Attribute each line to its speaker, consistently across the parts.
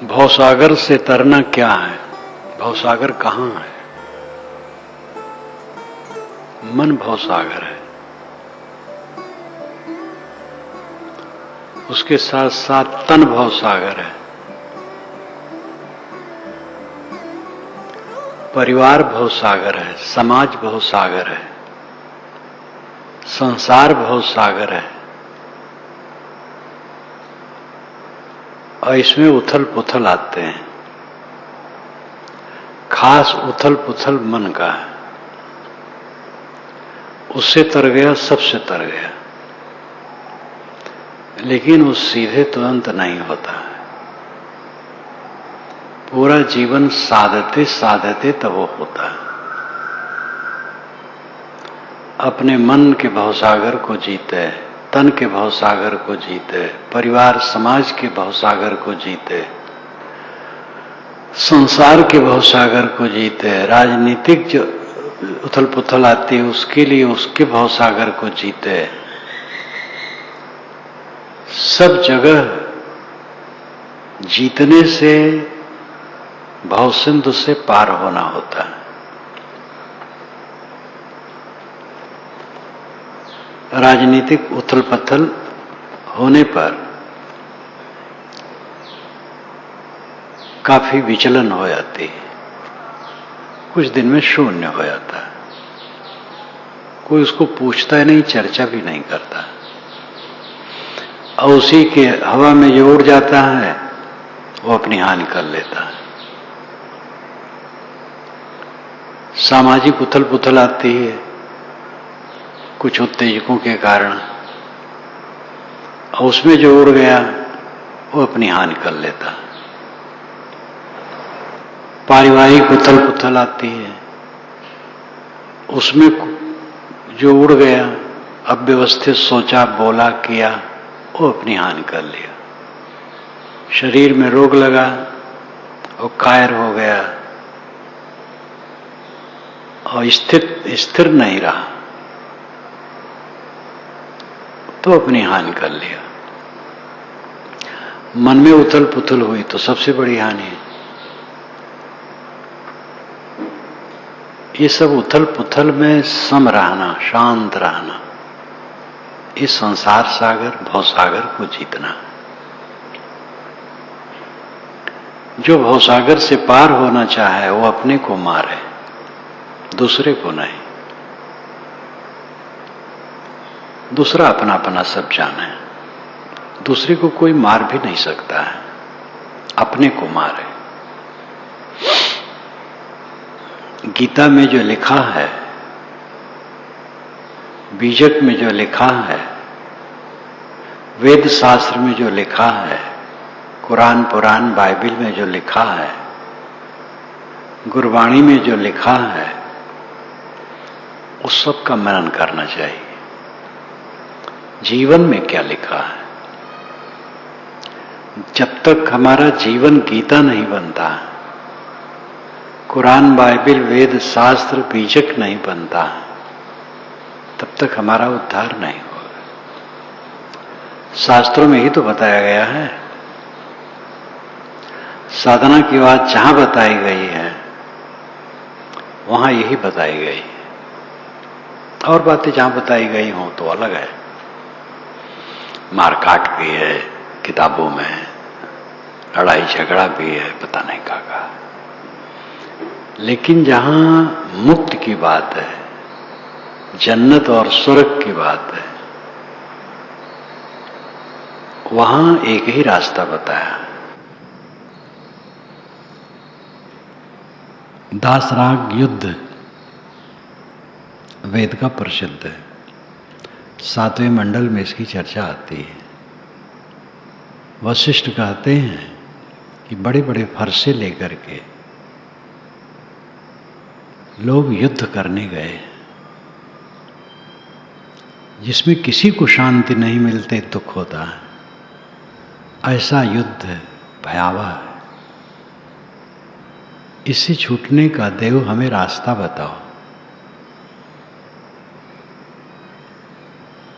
Speaker 1: भवसागर से तरना क्या है? भवसागर कहाँ है? मन भवसागर है। उसके साथ साथ तन भवसागर है। परिवार भवसागर है, समाज भवसागर है, संसार भवसागर है। और इसमें उथल पुथल आते हैं। खास उथल पुथल मन का है। उससे तर गया, सबसे तर गया। लेकिन वो सीधे तुरंत नहीं होता है। पूरा जीवन साधते साधते तब वो होता है। अपने मन के भवसागर को जीते, तन के भवसागर को जीते, परिवार समाज के भवसागर को जीते, संसार के भवसागर को जीते, राजनीतिक जो उथल पुथल आती है उसके लिए उसके भवसागर को जीते। सब जगह जीतने से भवसिंधु से पार होना होता है। राजनीतिक उथल पुथल होने पर काफी विचलन हो जाती है। कुछ दिन में शून्य हो जाता है। कोई उसको पूछता ही नहीं, चर्चा भी नहीं करता। और उसी के हवा में जो उड़ जाता है वो अपनी हानि कर लेता है। सामाजिक उथल पुथल आती है कुछ उत्तेजकों के कारण, और उसमें जो उड़ गया वो अपनी हानि कर लेता है। पारिवारिक उथल पुथल आती है, उसमें जो उड़ गया, अव्यवस्थित सोचा बोला किया, वो अपनी हानि कर लिया। शरीर में रोग लगा, वो कायर हो गया और स्थिर नहीं रहा, तो अपनी हानि कर लिया। मन में उथल पुथल हुई तो सबसे बड़ी हानि है। ये सब उथल पुथल में सम रहना, शांत रहना, इस संसार सागर भवसागर को जीतना। जो भवसागर से पार होना चाहे वो अपने को मारे, दूसरे को नहीं। दूसरा अपना अपना सब जाने। दूसरे को कोई मार भी नहीं सकता है, अपने को मारे। गीता में जो लिखा है, बीजक में जो लिखा है, वेद शास्त्र में जो लिखा है, कुरान पुराण बाइबिल में जो लिखा है, गुरबाणी में जो लिखा है, उस सब का मनन करना चाहिए। जीवन में क्या लिखा है? जब तक हमारा जीवन गीता नहीं बनता, कुरान बाइबिल वेद शास्त्र बीजक नहीं बनता, तब तक हमारा उद्धार नहीं होगा। शास्त्रों में ही तो बताया गया है। साधना की बात जहां बताई गई है वहां यही बताई गई है। और बातें जहां बताई गई हों तो अलग है। मारकाट भी है किताबों में, लड़ाई झगड़ा भी है, पता नहीं क्या। लेकिन जहां मुक्त की बात है, जन्नत और स्वर्ग की बात है, वहां एक ही रास्ता बताया। दासराग युद्ध वेद का प्रसिद्ध है। 7वें मंडल में इसकी चर्चा आती है। वशिष्ठ कहते हैं कि बड़े बड़े फरसे लेकर के लोग युद्ध करने गए, जिसमें किसी को शांति नहीं मिलते, दुख होता है। ऐसा युद्ध भयावह है। इससे छूटने का देव हमें रास्ता बताओ।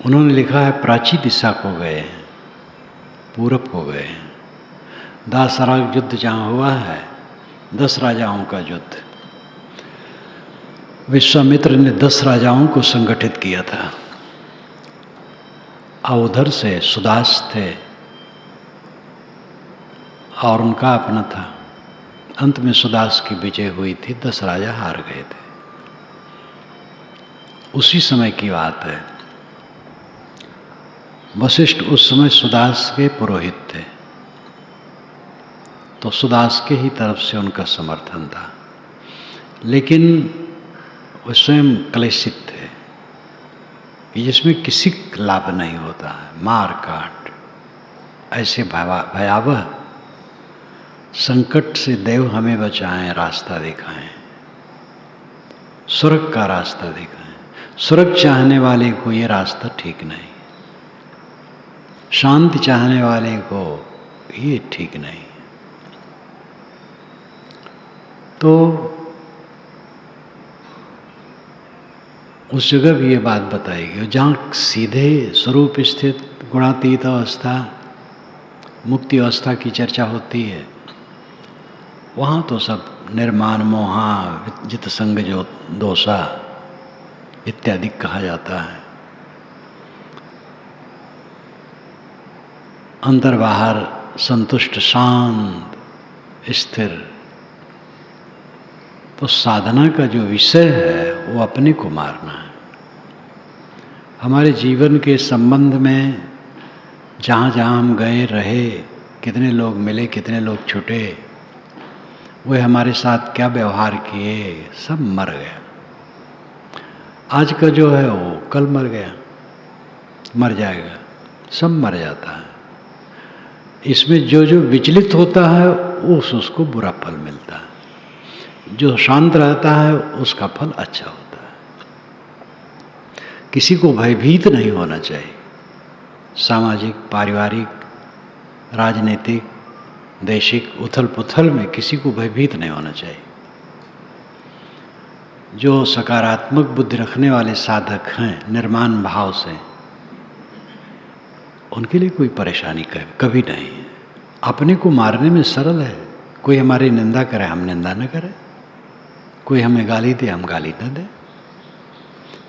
Speaker 1: उन्होंने लिखा है प्राची दिशा को गए, पूरब को गए, दासराग युद्ध जहाँ हुआ है, 10 राजाओं का युद्ध, विश्वामित्र ने 10 राजाओं को संगठित किया था और उधर से सुदास थे और उनका अपना था। अंत में सुदास की विजय हुई थी, 10 राजा हार गए थे। उसी समय की बात है। वशिष्ठ उस समय सुदास के पुरोहित थे, तो सुदास के ही तरफ से उनका समर्थन था, लेकिन वो स्वयं क्लेशित थे कि जिसमें किसी लाभ नहीं होता है, मार काट, ऐसे भयावह संकट से देव हमें बचाएं, रास्ता दिखाएं, स्वर्ग का रास्ता दिखाएं। स्वर्ग चाहने वाले को ये रास्ता ठीक नहीं, शांति चाहने वाले को ये ठीक नहीं। तो उस जगह भी ये बात बताई गई, जहाँ सीधे स्वरूप स्थित गुणातीत अवस्था, मुक्ति अवस्था की चर्चा होती है, वहाँ तो सब निर्माण, मोहा, जित संग जो दोषा इत्यादि कहा जाता है। अंतर बाहर संतुष्ट, शांत, स्थिर। तो साधना का जो विषय है वो अपने को मारना है। हमारे जीवन के संबंध में जहाँ जहाँ हम गए रहे, कितने लोग मिले, कितने लोग छूटे, वे हमारे साथ क्या व्यवहार किए, सब मर गया। आज का जो है वो कल मर गया, मर जाएगा, सब मर जाता है। इसमें जो जो विचलित होता है उसको बुरा फल मिलता है, जो शांत रहता है उसका फल अच्छा होता है। किसी को भयभीत नहीं होना चाहिए। सामाजिक, पारिवारिक, राजनीतिक, देशिक उथल पुथल में किसी को भयभीत नहीं होना चाहिए। जो सकारात्मक बुद्धि रखने वाले साधक हैं, निर्माण भाव से, उनके लिए कोई परेशानी कभी नहीं है। अपने को मारने में सरल है। कोई हमारी निंदा करे, हम निंदा न करें। कोई हमें गाली दे, हम गाली न दें।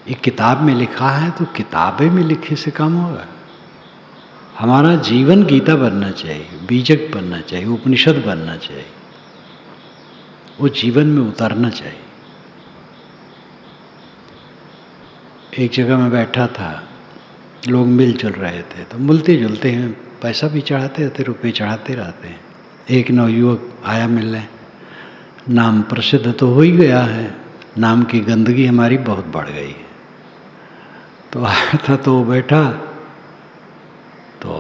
Speaker 1: ये किताब में लिखा है तो किताबें में लिखे से काम होगा। हमारा जीवन गीता बनना चाहिए, बीजक बनना चाहिए, उपनिषद बनना चाहिए, वो जीवन में उतारना चाहिए। एक जगह में बैठा था, लोग मिलजुल रहे थे, तो मिलते जुलते हैं, पैसा भी चढ़ाते रहते, रुपये चढ़ाते रहते हैं। एक नवयुवक आया मिलने, नाम प्रसिद्ध तो हो ही गया है, नाम की गंदगी हमारी बहुत बढ़ गई है। तो आया था तो वो बैठा, तो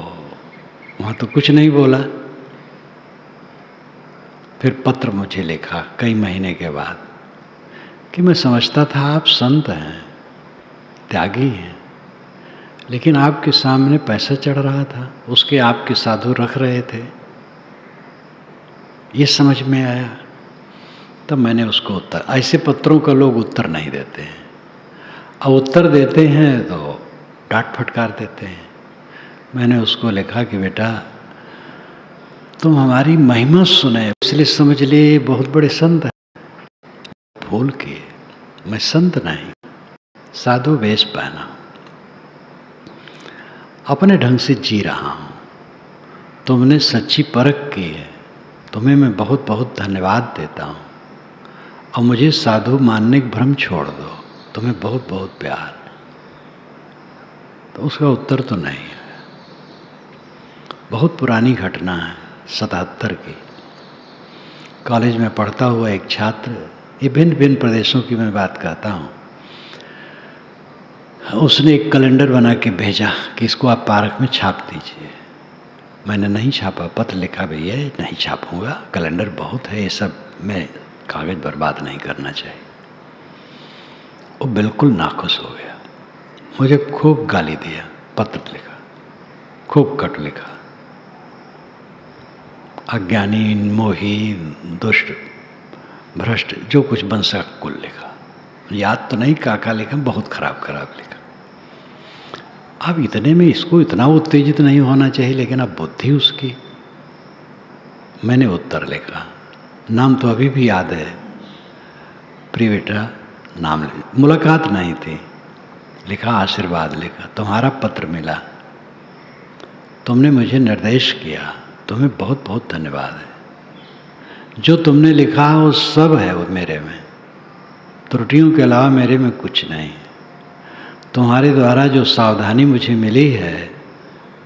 Speaker 1: वहाँ तो कुछ नहीं बोला। फिर पत्र मुझे लिखा कई महीने के बाद कि मैं समझता था आप संत हैं, त्यागी हैं, लेकिन आपके सामने पैसा चढ़ रहा था, उसके आपके साधु रख रहे थे, ये समझ में आया। तब मैंने उसको उत्तर, ऐसे पत्रों का लोग उत्तर नहीं देते हैं, और उत्तर देते हैं तो डांट फटकार देते हैं। मैंने उसको लिखा कि बेटा तुम हमारी महिमा सुने इसलिए समझ लिए बहुत बड़े संत हैं। भूल के मैं संत नहीं, साधु वेश पहना, अपने ढंग से जी रहा हूँ। तुमने सच्ची परख की है, तुम्हें मैं बहुत बहुत धन्यवाद देता हूँ, और मुझे साधु मानने का भ्रम छोड़ दो, तुम्हें बहुत बहुत प्यार। तो उसका उत्तर तो नहीं है। बहुत पुरानी घटना है, 77 की। कॉलेज में पढ़ता हुआ एक छात्र, ये भिन्न भिन्न प्रदेशों की मैं बात करता हूँ, उसने एक कैलेंडर बना के भेजा कि इसको आप पार्क में छाप दीजिए। मैंने नहीं छापा, पत्र लिखा भैया नहीं छापूंगा, कैलेंडर बहुत है, ये सब मैं कागज बर्बाद नहीं करना चाहिए। वो बिल्कुल नाखुश हो गया, मुझे खूब गाली दिया, पत्र लिखा, खूब कट लिखा, अज्ञानी, मोही, दुष्ट, भ्रष्ट, जो कुछ बन सका कुल लिखा। याद तो नहीं काका लिखा, बहुत खराब खराब लिखा। अब इतने में इसको इतना उत्तेजित नहीं होना चाहिए, लेकिन अब बुद्धि उसकी, मैंने उत्तर लिखा, नाम तो अभी भी याद है, प्रिय बेटा नाम मुलाकात नहीं थी, लिखा आशीर्वाद लिखा, तुम्हारा पत्र मिला, तुमने मुझे निर्देश किया, तुम्हें बहुत बहुत धन्यवाद है। जो तुमने लिखा वो सब है वो मेरे में, त्रुटियों के अलावा मेरे में कुछ नहीं। तुम्हारे द्वारा जो सावधानी मुझे मिली है,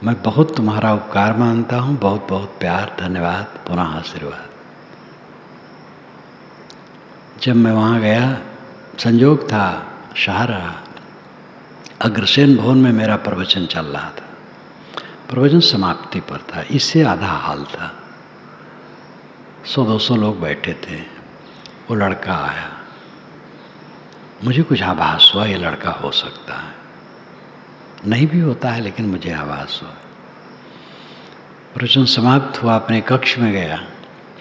Speaker 1: मैं बहुत तुम्हारा उपकार मानता हूँ। बहुत बहुत प्यार, धन्यवाद, पुनः आशीर्वाद। जब मैं वहाँ गया, संयोग था शाहजहाँ अग्रसेन भवन में मेरा प्रवचन चल रहा था, प्रवचन समाप्ति पर था, इससे आधा हाल था, 100-200 लोग बैठे थे। वो लड़का आया, मुझे कुछ आभास हुआ ये लड़का हो सकता है, नहीं भी होता है लेकिन मुझे आभास हुआ। प्रवचन समाप्त हुआ, अपने कक्ष में गया,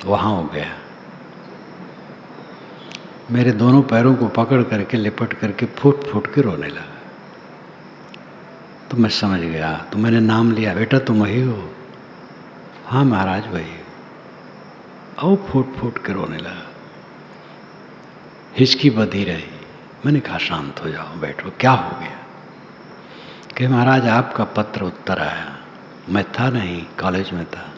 Speaker 1: वहाँ हो गया, मेरे दोनों पैरों को पकड़ करके लिपट करके फूट फूट के रोने लगा। तो मैं समझ गया, तो मैंने नाम लिया, बेटा तुम वही हो? हाँ महाराज वही हो। और फूट फूट के रोने लगा, हिचकी बधी रही। मैंने कहा शांत हो जाओ, बैठो, क्या हो गया? कि महाराज आपका पत्र उत्तर आया, मैं था नहीं, कॉलेज में था,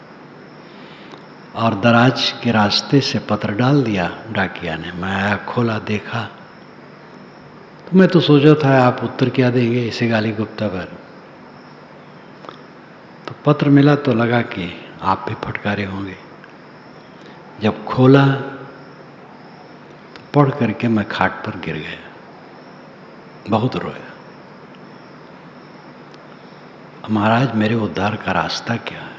Speaker 1: और दराज के रास्ते से पत्र डाल दिया डाकिया ने। मैं आया, खोला, देखा, तो मैं तो सोचा था आप उत्तर क्या देंगे इसे गाली गुप्ता पर। तो पत्र मिला तो लगा कि आप भी फटकारे होंगे। जब खोला तो पढ़ करके मैं खाट पर गिर गया, बहुत रोया। महाराज मेरे उद्धार का रास्ता क्या है?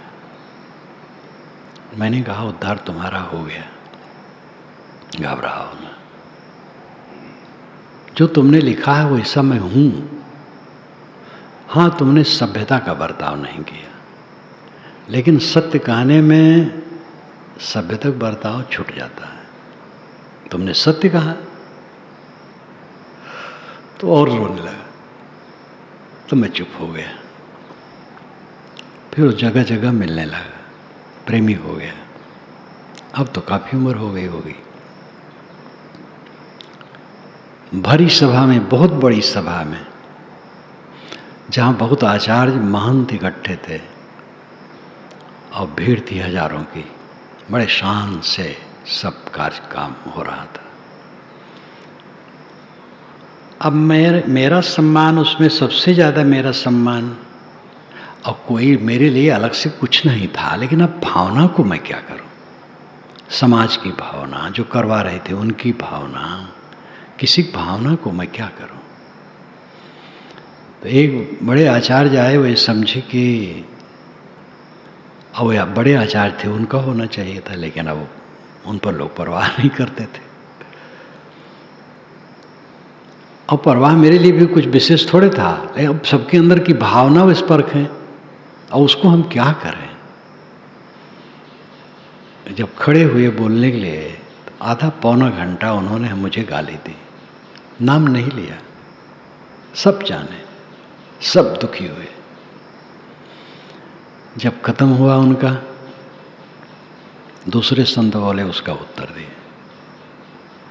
Speaker 1: मैंने कहा उद्धार तुम्हारा हो गया, घबराओ ना, जो तुमने लिखा है वैसा मैं हूं। हाँ तुमने सभ्यता का बर्ताव नहीं किया, लेकिन सत्य कहने में सभ्यता का बर्ताव छूट जाता है। तुमने सत्य कहा तो और रोने लगा, तो मैं चुप हो गया। फिर जगह जगह मिलने लगा, प्रेमी हो गया। अब तो काफी उम्र हो गई होगी। भरी सभा में, बहुत बड़ी सभा में, जहां बहुत आचार्य महंत इकट्ठे थे और भीड़ थी हजारों की, बड़े शान से सब कार्य काम हो रहा था। अब मेरा सम्मान, उसमें सबसे ज्यादा मेरा सम्मान, और कोई मेरे लिए अलग से कुछ नहीं था, लेकिन अब भावना को मैं क्या करूं? समाज की भावना, जो करवा रहे थे उनकी भावना, किसी भावना को मैं क्या करूं? तो एक बड़े आचार्य आए, वे समझे कि अब बड़े आचार्य थे, उनका होना चाहिए था, लेकिन अब उन पर लोग परवाह नहीं करते थे। और परवाह मेरे लिए भी कुछ विशेष थोड़े था, लेकिन अब सबके अंदर की भावना विस्पर्क है, और उसको हम क्या करें? जब खड़े हुए बोलने के लिए, तो आधा पौना घंटा उन्होंने मुझे गाली दी, नाम नहीं लिया, सब जाने, सब दुखी हुए। जब खत्म हुआ उनका, दूसरे संत बोले उसका उत्तर दिए,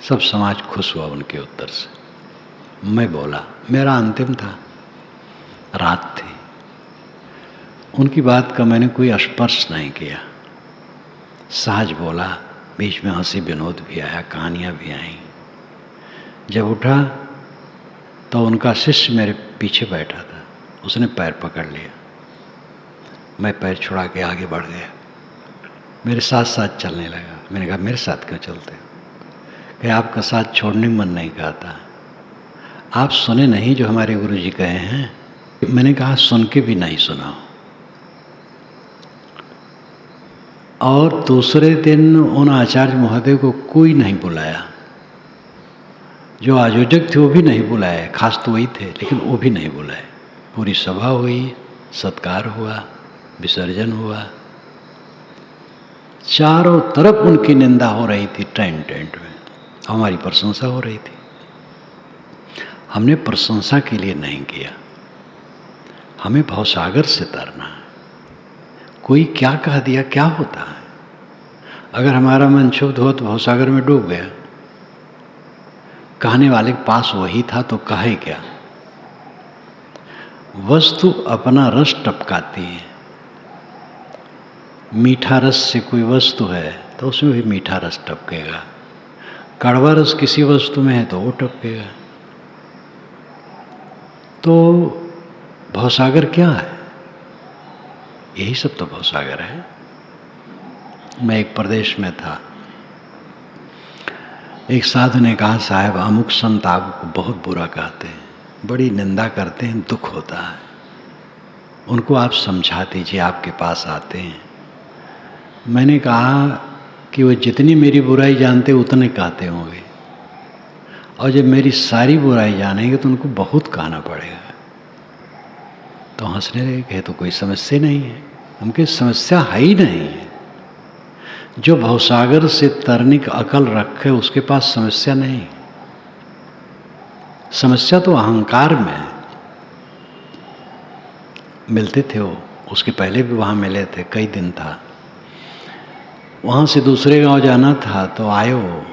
Speaker 1: सब समाज खुश हुआ उनके उत्तर से। मैं बोला, मेरा अंतिम था, रात थी, उनकी बात का मैंने कोई स्पर्श नहीं किया, सहज बोला, बीच में हंसी विनोद भी आया, कहानियां भी आई। जब उठा तो उनका शिष्य मेरे पीछे बैठा था, उसने पैर पकड़ लिया, मैं पैर छुड़ा के आगे बढ़ गया, मेरे साथ साथ चलने लगा। मैंने कहा मेरे साथ क्यों चलते हो? कि आपका साथ छोड़ने मन नहीं कहता, आप सुने नहीं जो हमारे गुरु जी कहे हैं? मैंने कहा सुन के भी नहीं सुना। और दूसरे दिन उन आचार्य महोदय को कोई नहीं बुलाया, जो आयोजक थे वो भी नहीं बुलाए, खास तो वही थे, लेकिन वो भी नहीं बुलाए। पूरी सभा हुई, सत्कार हुआ, विसर्जन हुआ, चारों तरफ उनकी निंदा हो रही थी, टेंट में हमारी प्रशंसा हो रही थी। हमने प्रशंसा के लिए नहीं किया, हमें भवसागर से तरना है। कोई क्या कह दिया क्या होता है? अगर हमारा मन क्षुब्ध हो तो भवसागर में डूब गया। कहने वाले के पास वही था तो कहे क्या। वस्तु अपना रस टपकाती है। मीठा रस से कोई वस्तु है तो उसमें भी मीठा रस टपकेगा। कड़वा रस किसी वस्तु में है तो वो टपकेगा। तो भवसागर क्या है? यही सब तो भवसागर है। मैं एक प्रदेश में था, एक साधु ने कहा, साहब अमुक संत आपको बहुत बुरा कहते हैं, बड़ी निंदा करते हैं, दुख होता है, उनको आप समझा दीजिए, आपके पास आते हैं। मैंने कहा कि वो जितनी मेरी बुराई जानते उतने कहते होंगे, और जब मेरी सारी बुराई जानेंगे तो उनको बहुत कहना पड़ेगा। तो हंसने लगे, कहे तो कोई समस्या नहीं है। उनकी समस्या है ही नहीं है। जो भवसागर से तरने की अकल रखे उसके पास समस्या नहीं। समस्या तो अहंकार में है। मिलते थे वो, उसके पहले भी वहाँ मिले थे, कई दिन था। वहाँ से दूसरे गांव जाना था तो आए वो।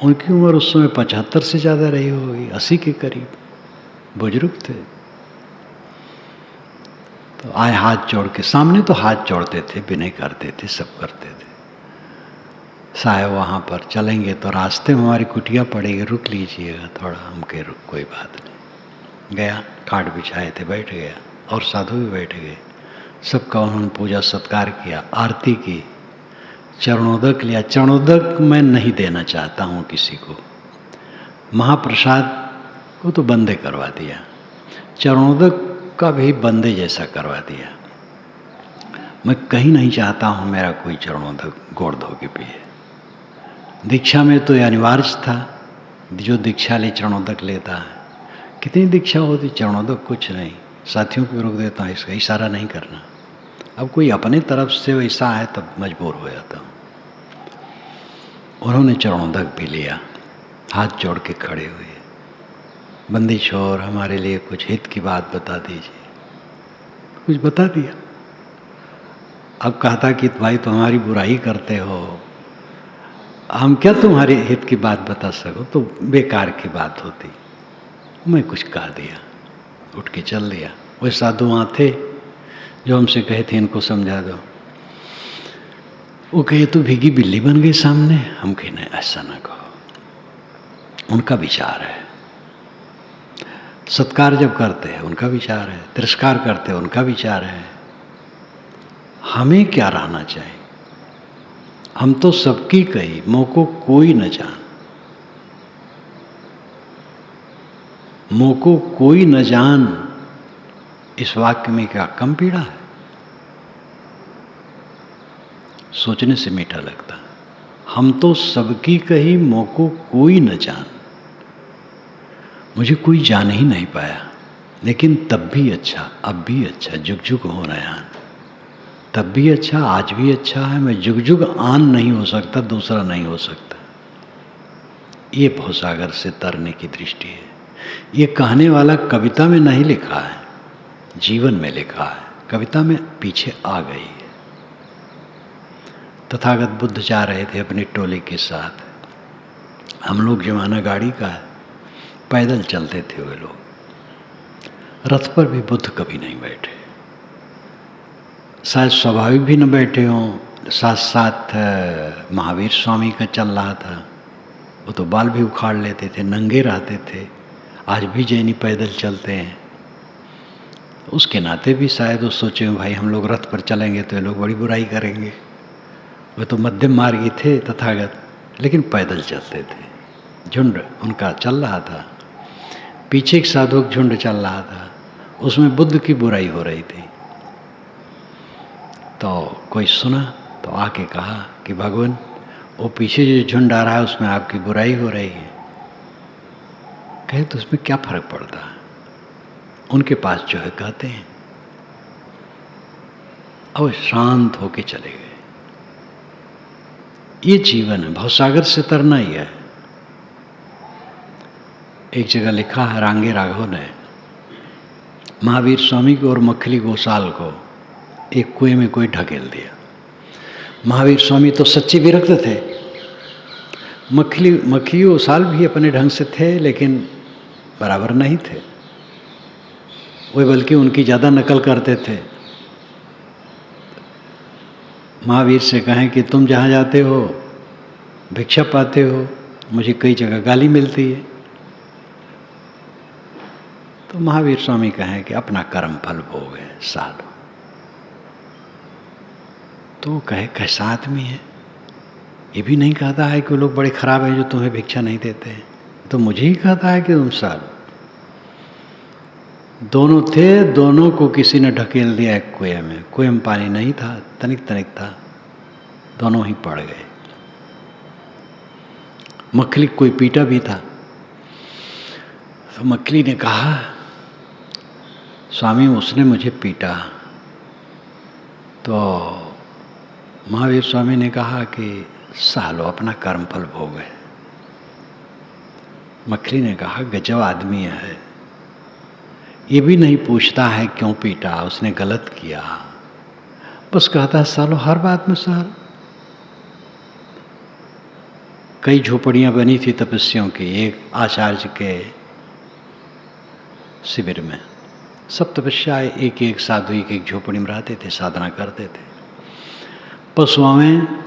Speaker 1: उनकी उम्र उस समय 75 से ज़्यादा रही होगी, 80 के करीब, बुजुर्ग थे। तो आए हाथ जोड़ के, सामने तो हाथ जोड़ते थे, विनय करते थे, सब करते थे। साहब वहाँ पर चलेंगे तो रास्ते में हमारी कुटिया पड़ेगी, रुक लीजिएगा थोड़ा। हम कहे रुक, कोई बात नहीं। गया, खाट बिछाए थे, बैठ गया, और साधु भी बैठ गए। सबका उन्होंने पूजा सत्कार किया, आरती की, चरणोदक लिया। चरणोदक मैं नहीं देना चाहता हूँ किसी को, महाप्रसाद को तो बंदे करवा दिया, चरणोदक का भी बंदे जैसा करवा दिया। मैं कहीं नहीं चाहता हूँ मेरा कोई चरणोदक गोड़ धो के पिए। दीक्षा में तो अनिवार्य था, जो दीक्षा ले चरणोदक लेता है। कितनी दीक्षा होती, चरणोदक कुछ नहीं। साथियों को रोक देता हूँ, इसका इशारा नहीं करना। अब कोई अपने तरफ से वैसा है तब मजबूर हो जाता हूँ। उन्होंने चरणोदक भी लिया, हाथ जोड़ के खड़े हुए, बंदी छोर हमारे लिए कुछ हित की बात बता दीजिए। कुछ बता दिया। अब कहता कि भाई तुम्हारी बुराई करते हो, हम क्या तुम्हारे हित की बात बता सको, तो बेकार की बात होती। मैं कुछ कह दिया, उठ के चल दिया। वह साधु वहाँ थे जो हमसे कहे थे इनको समझा दो। वो कहे तो भीगी बिल्ली बन गई सामने। हम कहे नहीं, ऐसा ना कहो। उनका विचार है। सत्कार जब करते हैं उनका विचार है, तिरस्कार करते हैं उनका विचार है। हमें क्या रहना चाहिए? हम तो सबकी कही, मोको कोई न जान। मोको कोई न जान, इस वाक्य में क्या कम पीड़ा है? सोचने से मीठा लगता। हम तो सबकी कही, मोको कोई न जान। मुझे कोई जान ही नहीं पाया, लेकिन तब भी अच्छा, अब भी अच्छा, जुग जुग हो नयान। तब भी अच्छा, आज भी अच्छा है। मैं जुग जुग आन नहीं हो सकता, दूसरा नहीं हो सकता। ये भवसागर से तरने की दृष्टि है। ये कहने वाला कविता में नहीं लिखा है, जीवन में लिखा है। कविता में पीछे आ गई है। तथागत बुद्ध जा रहे थे अपनी टोली के साथ। हम लोग जमाना गाड़ी का है, पैदल चलते थे वे लोग। रथ पर भी बुद्ध कभी नहीं बैठे, शायद स्वाभाविक भी न बैठे हों। साथ साथ महावीर स्वामी का चल रहा था, वो तो बाल भी उखाड़ लेते थे, नंगे रहते थे। आज भी जैनी पैदल चलते हैं। उसके नाते भी शायद वो सोचे भाई हम लोग रथ पर चलेंगे तो ये लोग बड़ी बुराई करेंगे। वे तो मध्यम मार्गी थे तथागत, लेकिन पैदल चलते थे। झुंड उनका चल रहा था, पीछे एक साधु झुंड चल रहा था, उसमें बुद्ध की बुराई हो रही थी। तो कोई सुना तो आके कहा कि भगवान, वो पीछे जो झुंड आ रहा है उसमें आपकी बुराई हो रही है। कहे तो उसमें क्या फर्क पड़ता है, उनके पास जो है कहते हैं। और शांत होके चले गए। ये जीवन है, भवसागर से तरना ही है। एक जगह लिखा है रांगे राघव ने, महावीर स्वामी को और मखली गोसाल को एक कुएं में कोई ढकेल दिया। महावीर स्वामी तो सच्चे विरक्त थे। मखली उसाल भी अपने ढंग से थे, लेकिन बराबर नहीं थे। वे बल्कि उनकी ज़्यादा नकल करते थे। महावीर से कहें कि तुम जहाँ जाते हो भिक्षा पाते हो, मुझे कई जगह गाली मिलती है। तो महावीर स्वामी कहें कि अपना कर्म फल भोग है सालो। तो वो कहे कैसा आदमी है, ये भी नहीं कहता है कि वो लोग बड़े खराब हैं जो तुम्हें भिक्षा नहीं देते हैं, तो मुझे ही कहता है कि तुम सालो। दोनों थे, दोनों को किसी ने ढकेल दिया एक कुएं में। कुएं में पानी नहीं था, तनिक तनिक था, दोनों ही पड़ गए। मखली कोई पीटा भी था। तो मखली ने कहा स्वामी उसने मुझे पीटा। तो महावीर स्वामी ने कहा कि सालो अपना कर्म फल भोग है। मखली ने कहा गजब आदमी है, ये भी नहीं पूछता है क्यों पीटा, उसने गलत किया, बस कहता है सालो हर बात में सालो। कई झोपड़ियां बनी थी तपस्वियों की एक आचार्य के शिविर में। सब तपस्या एक एक साधु एक एक झोपड़ी में रहते थे, साधना करते थे। पशुओं में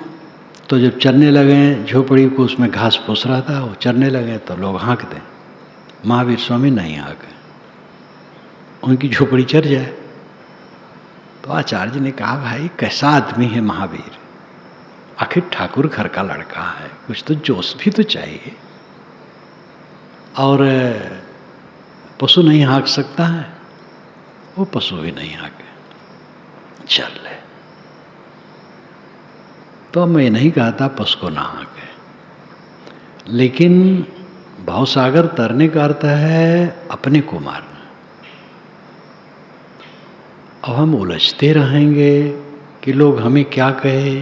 Speaker 1: तो जब चरने लगे झोपड़ी को, उसमें घास फूस रहा था, वो चरने लगे तो लोग हाँक दें। महावीर स्वामी नहीं हाँके, उनकी झोपड़ी चर जाए। तो आचार्य ने कहा भाई कैसा आदमी है महावीर, आखिर ठाकुर घर का लड़का है, कुछ तो जोश भी तो चाहिए। और पशु नहीं हाँक सकता है, वो पशु भी नहीं हाँके, चल ले। तो मैं नहीं कहता पशु को ना हाँके, लेकिन भावसागर तरने का अर्थ है अपने को मारना। अब हम उलझते रहेंगे कि लोग हमें क्या कहे,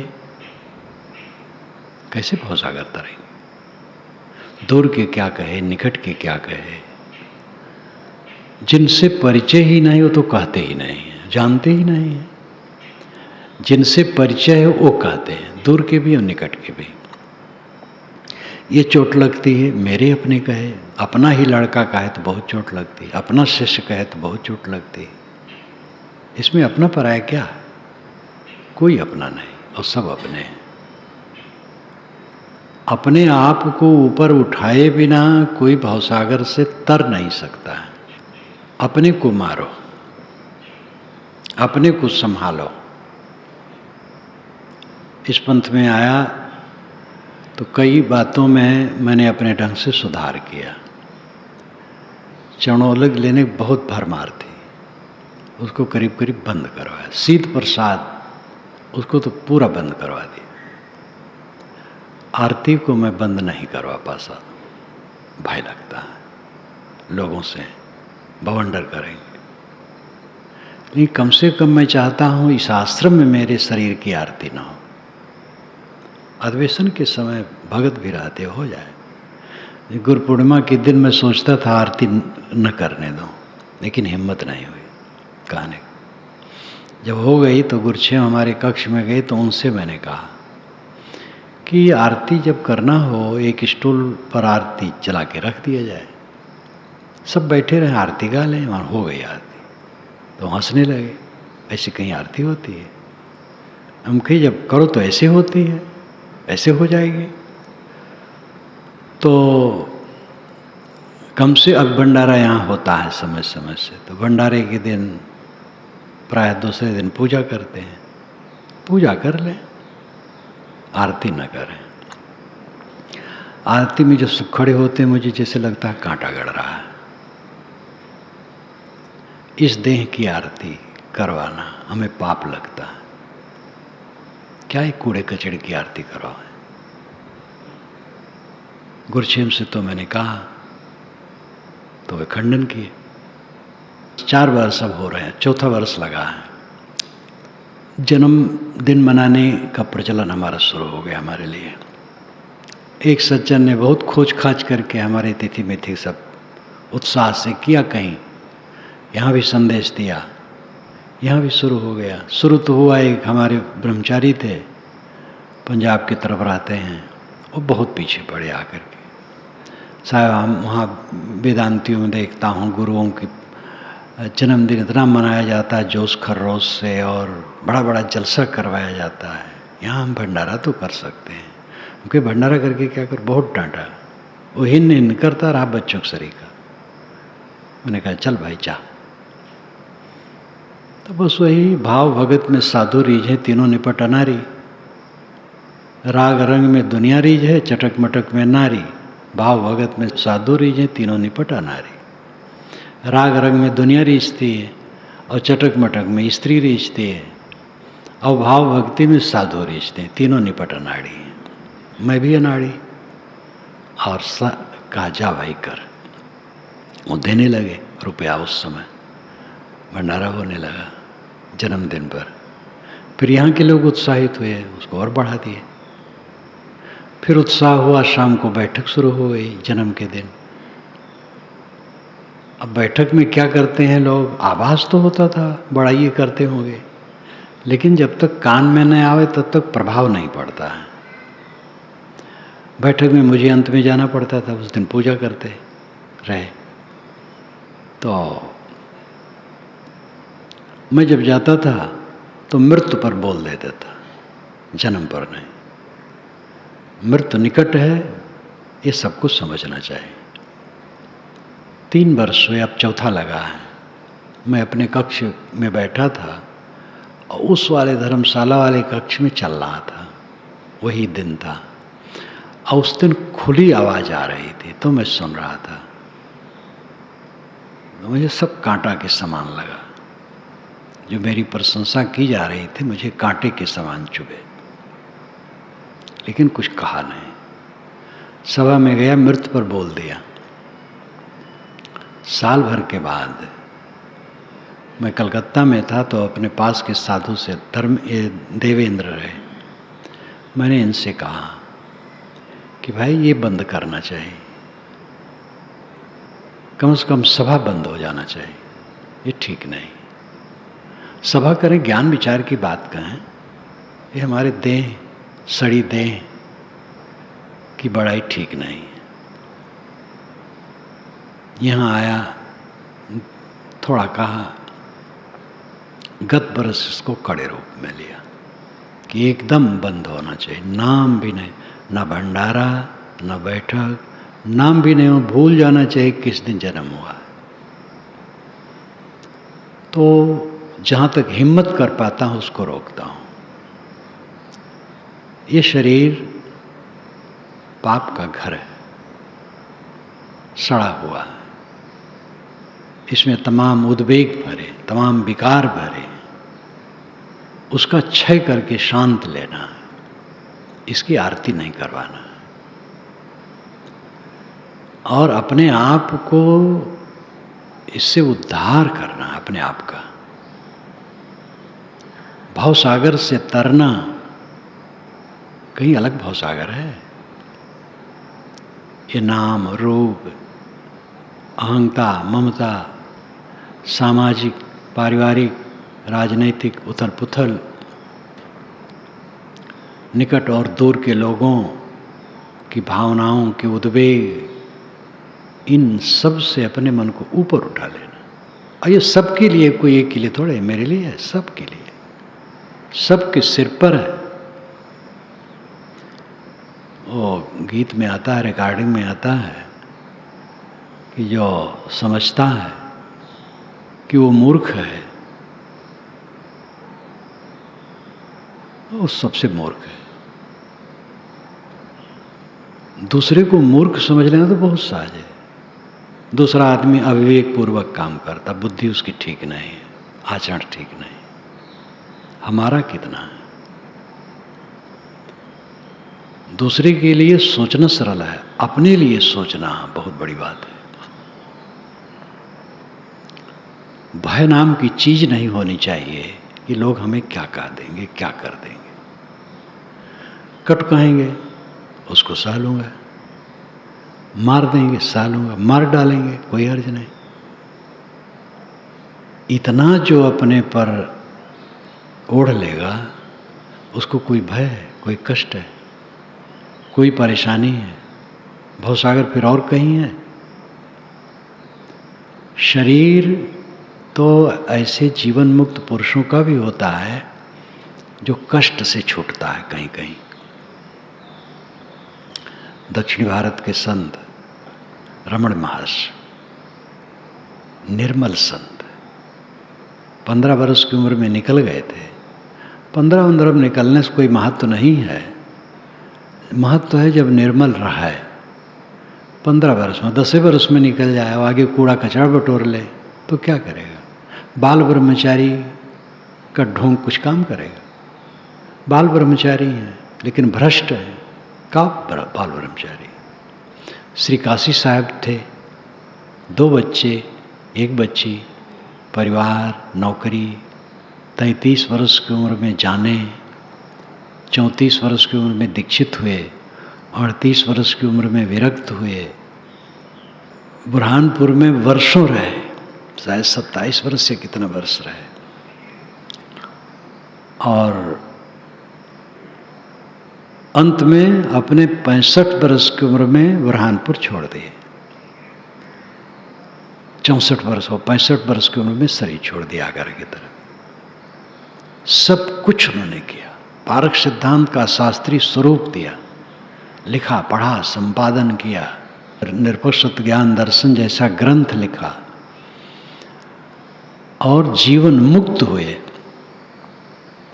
Speaker 1: कैसे भावसागर तरेंगे? दूर के क्या कहे, निकट के क्या कहे। जिनसे परिचय ही नहीं वो तो कहते ही नहीं है, जानते ही नहीं है। जिनसे परिचय है वो कहते हैं, दूर के भी और निकट के भी। ये चोट लगती है मेरे अपने कहे, अपना ही लड़का कहे तो बहुत चोट लगती है, अपना शिष्य कहे तो बहुत चोट लगती है। इसमें अपना पराया क्या है? कोई अपना नहीं और सब अपने हैं। अपने आप को ऊपर उठाए बिना कोई भावसागर से तर नहीं सकता है। अपने को मारो, अपने को संभालो। इस पंथ में आया तो कई बातों में मैंने अपने ढंग से सुधार किया। चरणोलग लेने बहुत भरमार थी, उसको करीब करीब बंद करवाया। शीत प्रसाद उसको तो पूरा बंद करवा दिया। आरती को मैं बंद नहीं करवा पासा, भय लगता है लोगों से बवंडर करेंगे। लेकिन कम से कम मैं चाहता हूँ इस आश्रम में मेरे शरीर की आरती ना हो। अधिवेशन के समय भगत भी रहते हो जाए। गुरु पूर्णिमा के दिन मैं सोचता था आरती न करने दो, लेकिन हिम्मत नहीं हुई कहने। जब हो गई तो गुरुछेव हमारे कक्ष में गए तो उनसे मैंने कहा कि आरती जब करना हो एक स्टूल पर आरती चला के रख दिया जाए, सब बैठे रहे आरती गा लें। वहाँ हो गई आरती तो हंसने लगे, ऐसी कहीं आरती होती है? हम कहीं जब करो तो ऐसे होती है, ऐसे हो जाएगी। तो कम से अब भंडारा यहाँ होता है समय समय से, तो भंडारे के दिन प्राय दूसरे दिन पूजा करते हैं। पूजा कर लें, आरती न करें। आरती में जो सब खड़े होते हैं मुझे जैसे लगता है कांटा गड़ रहा है। इस देह की आरती करवाना हमें पाप लगता है। क्या एक कूड़े कचड़े की आरती करवाएं? गुरुछेम से तो मैंने कहा तो वे खंडन किए। 4 वर्ष अब हो रहे हैं, 4था वर्ष लगा है। जन्मदिन मनाने का प्रचलन हमारा शुरू हो गया हमारे लिए। एक सज्जन ने बहुत खोज खाज करके हमारे तिथि में थी सब उत्साह से किया, कहीं यहाँ भी संदेश दिया, यहाँ भी शुरू हो गया। शुरू तो हुआ, एक हमारे ब्रह्मचारी थे पंजाब की तरफ रहते हैं, वो बहुत पीछे पड़े आकर के। साहब हम वहाँ वेदांतियों में देखता हूँ गुरुओं की जन्मदिन इतना मनाया जाता है जोश खरोश से, और बड़ा बड़ा जलसा करवाया जाता है। यहाँ हम भंडारा तो कर सकते हैं, क्योंकि भंडारा करके क्या कर, बहुत डांटा। वो हिन करता रहा बच्चों के सरी का। मैंने कहा चल भाई जा। तो बस वही भाव भगत में साधु रीझ है, तीनों निपट अनारी। राग रंग में दुनिया रीझ है, चटक मटक में नारी। भाव भगत में साधु रीझ है, तीनों निपट अनारी। राग रंग में दुनिया रीझती है, और चटक मटक में स्त्री रीझती है, और भाव भक्ति में साधु रीझते हैं, तीनों निपट अनाड़ी। मैं भी अनाड़ी। और कहा जा भाई कर। वो देने लगे रुपया। उस समय भंडारा होने लगा जन्मदिन पर। फिर यहाँ के लोग उत्साहित हुए, उसको और बढ़ा दिए। फिर उत्साह हुआ, शाम को बैठक शुरू हो गई जन्म के दिन। अब बैठक में क्या करते हैं लोग, आभास तो होता था बड़ा ये करते होंगे, लेकिन जब तक कान में न आवे तब तक प्रभाव नहीं पड़ता है। बैठक में मुझे अंत में जाना पड़ता था, उस दिन पूजा करते रहे। तो मैं जब जाता था तो मृत्यु पर बोल देता था, जन्म पर नहीं। मृत्यु निकट है, ये सब कुछ समझना चाहिए। 3 वर्ष हुए, अब चौथा लगा है। मैं अपने कक्ष में बैठा था, और उस वाले धर्मशाला वाले कक्ष में चल रहा था। वही दिन था, और उस दिन खुली आवाज़ आ रही थी, तो मैं सुन रहा था। मुझे सब कांटा के समान लगा। जो मेरी प्रशंसा की जा रही थी, मुझे कांटे के समान चुभे, लेकिन कुछ कहा नहीं। सभा में गया, मृत्यु पर बोल दिया। साल भर के बाद मैं कलकत्ता में था, तो अपने पास के साधु से, देवेंद्र रहे, मैंने इनसे कहा कि भाई ये बंद करना चाहिए, कम से कम सभा बंद हो जाना चाहिए, ये ठीक नहीं। सभा करें, ज्ञान विचार की बात कहें, ये हमारे देह, सड़ी देह की बड़ाई ठीक नहीं है। यहाँ आया, थोड़ा कहा, गत बरस इसको कड़े रूप में लिया कि एकदम बंद होना चाहिए। नाम भी नहीं, ना भंडारा, ना बैठक, नाम भी नहीं हो, भूल जाना चाहिए किस दिन जन्म हुआ। तो जहाँ तक हिम्मत कर पाता हूँ उसको रोकता हूँ। ये शरीर पाप का घर है, सड़ा हुआ है। इसमें तमाम उद्वेग भरे, तमाम विकार भरे, उसका क्षय करके शांत लेना है, इसकी आरती नहीं करवाना। और अपने आप को इससे उद्धार करना, अपने आप का। भवसागर से तरना कहीं अलग भवसागर है। ये नाम, रूप, अहंता, ममता, सामाजिक, पारिवारिक, राजनैतिक उथल पुथल, निकट और दूर के लोगों की भावनाओं के उद्वेग, इन सब से अपने मन को ऊपर उठा लेना। और ये सबके लिए, कोई एक के लिए थोड़े, मेरे लिए है, सबके लिए, सबके सिर पर है। वो गीत में आता है, रिकॉर्डिंग में आता है कि जो समझता है कि वो मूर्ख है, वो सबसे मूर्ख है। दूसरे को मूर्ख समझ लेना तो बहुत सहज है। दूसरा आदमी अविवेक पूर्वक काम करता, बुद्धि उसकी ठीक नहीं है, आचरण ठीक नहीं। हमारा कितना है? दूसरे के लिए सोचना सरल है, अपने लिए सोचना बहुत बड़ी बात है। भय नाम की चीज नहीं होनी चाहिए कि लोग हमें क्या कह देंगे, क्या कर देंगे। कट कहेंगे, उसको सह लूंगा, मार देंगे, सह लूंगा, मार डालेंगे, कोई हर्ज नहीं। इतना जो अपने पर ओढ़ लेगा, उसको कोई भय है? कोई कष्ट है, कोई परेशानी है, भवसागर फिर और कहीं है। शरीर तो ऐसे जीवन मुक्त पुरुषों का भी होता है जो कष्ट से छूटता है कहीं कहीं। दक्षिण भारत के संत रमण महर्षि, निर्मल संत, 15 वर्ष की उम्र में निकल गए थे। 15 में निकलने से कोई महत्व नहीं है, महत्व है जब निर्मल रहा है। 15 वर्ष में, 10 वर्ष में निकल जाए, आगे कूड़ा कचरा बटोर ले तो क्या करेगा? बाल ब्रह्मचारी का ढोंग कुछ काम करेगा? बाल ब्रह्मचारी हैं लेकिन भ्रष्ट है, का बाल ब्रह्मचारी। श्री काशी साहब थे, 2 बच्चे, 1 बच्ची, परिवार, नौकरी, 33 वर्ष की उम्र में जाने, 34 वर्ष की उम्र में दीक्षित हुए, 38 वर्ष की उम्र में विरक्त हुए। बुरहानपुर में वर्षों रहे, शायद 27 वर्ष से कितना वर्ष रहे, और अंत में अपने 65 वर्ष की उम्र में बुरहानपुर छोड़ दिए। 64 वर्ष हो, 65 वर्ष की उम्र में शरीर छोड़ दिया आगर की तरफ। सब कुछ उन्होंने किया, पारक सिद्धांत का शास्त्रीय स्वरूप दिया, लिखा, पढ़ा, संपादन किया, निरपेक्ष ज्ञान दर्शन जैसा ग्रंथ लिखा, और जीवन मुक्त हुए।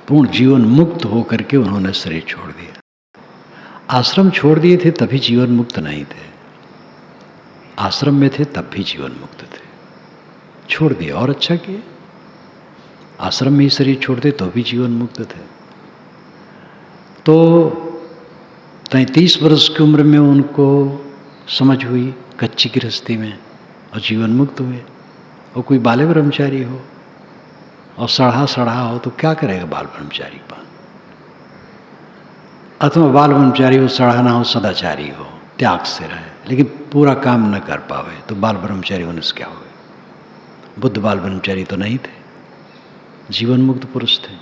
Speaker 1: पूर्ण जीवन मुक्त होकर के उन्होंने शरीर छोड़ दिया। आश्रम छोड़ दिए थे तभी जीवन मुक्त नहीं थे, आश्रम में थे तब भी जीवन मुक्त थे। छोड़ दिए और अच्छा किए, आश्रम में ही शरीर छोड़ते तो भी जीवन मुक्त थे। तो 33 वर्ष की उम्र में उनको समझ हुई कच्ची गृहस्थी में, और जीवन मुक्त हुए। और कोई बाले ब्रह्मचारी हो और सड़ा हो तो क्या करेगा बाल ब्रह्मचारी पर? अथवा बाल ब्रह्मचारी हो, सड़ा ना हो, सदाचारी हो, त्याग से रहे, लेकिन पूरा काम न कर पावे तो बाल ब्रह्मचारी होने से क्या हो? बुद्ध बाल ब्रह्मचारी तो नहीं थे, जीवन मुक्त पुरुष थे।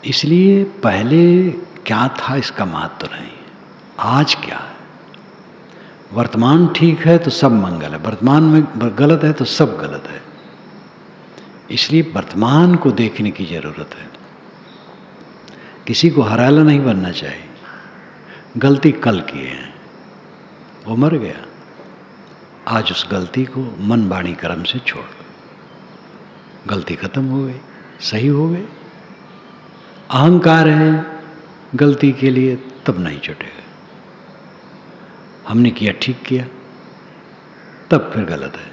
Speaker 1: इसलिए पहले क्या था इसका महत्व तो नहीं, आज क्या है। वर्तमान ठीक है तो सब मंगल है, वर्तमान में गलत है तो सब गलत है। इसलिए वर्तमान को देखने की जरूरत है। किसी को हराला नहीं बनना चाहिए। गलती कल किए हैं, वो मर गया, आज उस गलती को मन वाणी कर्म से छोड़ दो, गलती खत्म हो गई, सही हो गई। अहंकार है गलती के लिए तब नहीं छूटेगा, हमने किया ठीक किया तब फिर गलत है।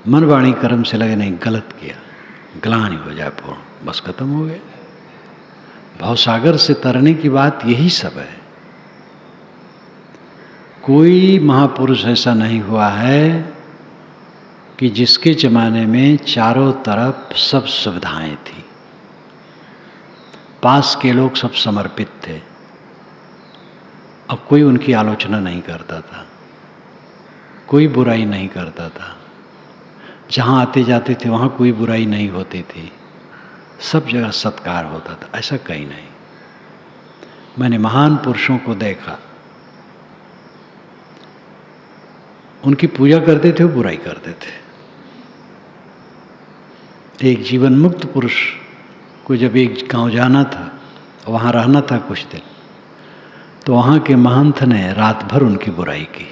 Speaker 1: मन वाणी कर्म से लगे नहीं गलत किया, ग्लानि हो जाए पूर्ण, बस खत्म हो गया। भवसागर से तरने की बात यही सब है। कोई महापुरुष ऐसा नहीं हुआ है कि जिसके जमाने में चारों तरफ सब सुविधाएं थी, पास के लोग सब समर्पित थे, अब कोई उनकी आलोचना नहीं करता था, कोई बुराई नहीं करता था। जहाँ आते जाते थे वहाँ कोई बुराई नहीं होती थी, सब जगह सत्कार होता था। ऐसा कहीं नहीं। मैंने महान पुरुषों को देखा, उनकी पूजा करते थे, वो बुराई करते थे। एक जीवन मुक्त पुरुष को जब एक गांव जाना था, वहाँ रहना था कुछ दिन, तो वहाँ के महंत ने रात भर उनकी बुराई की।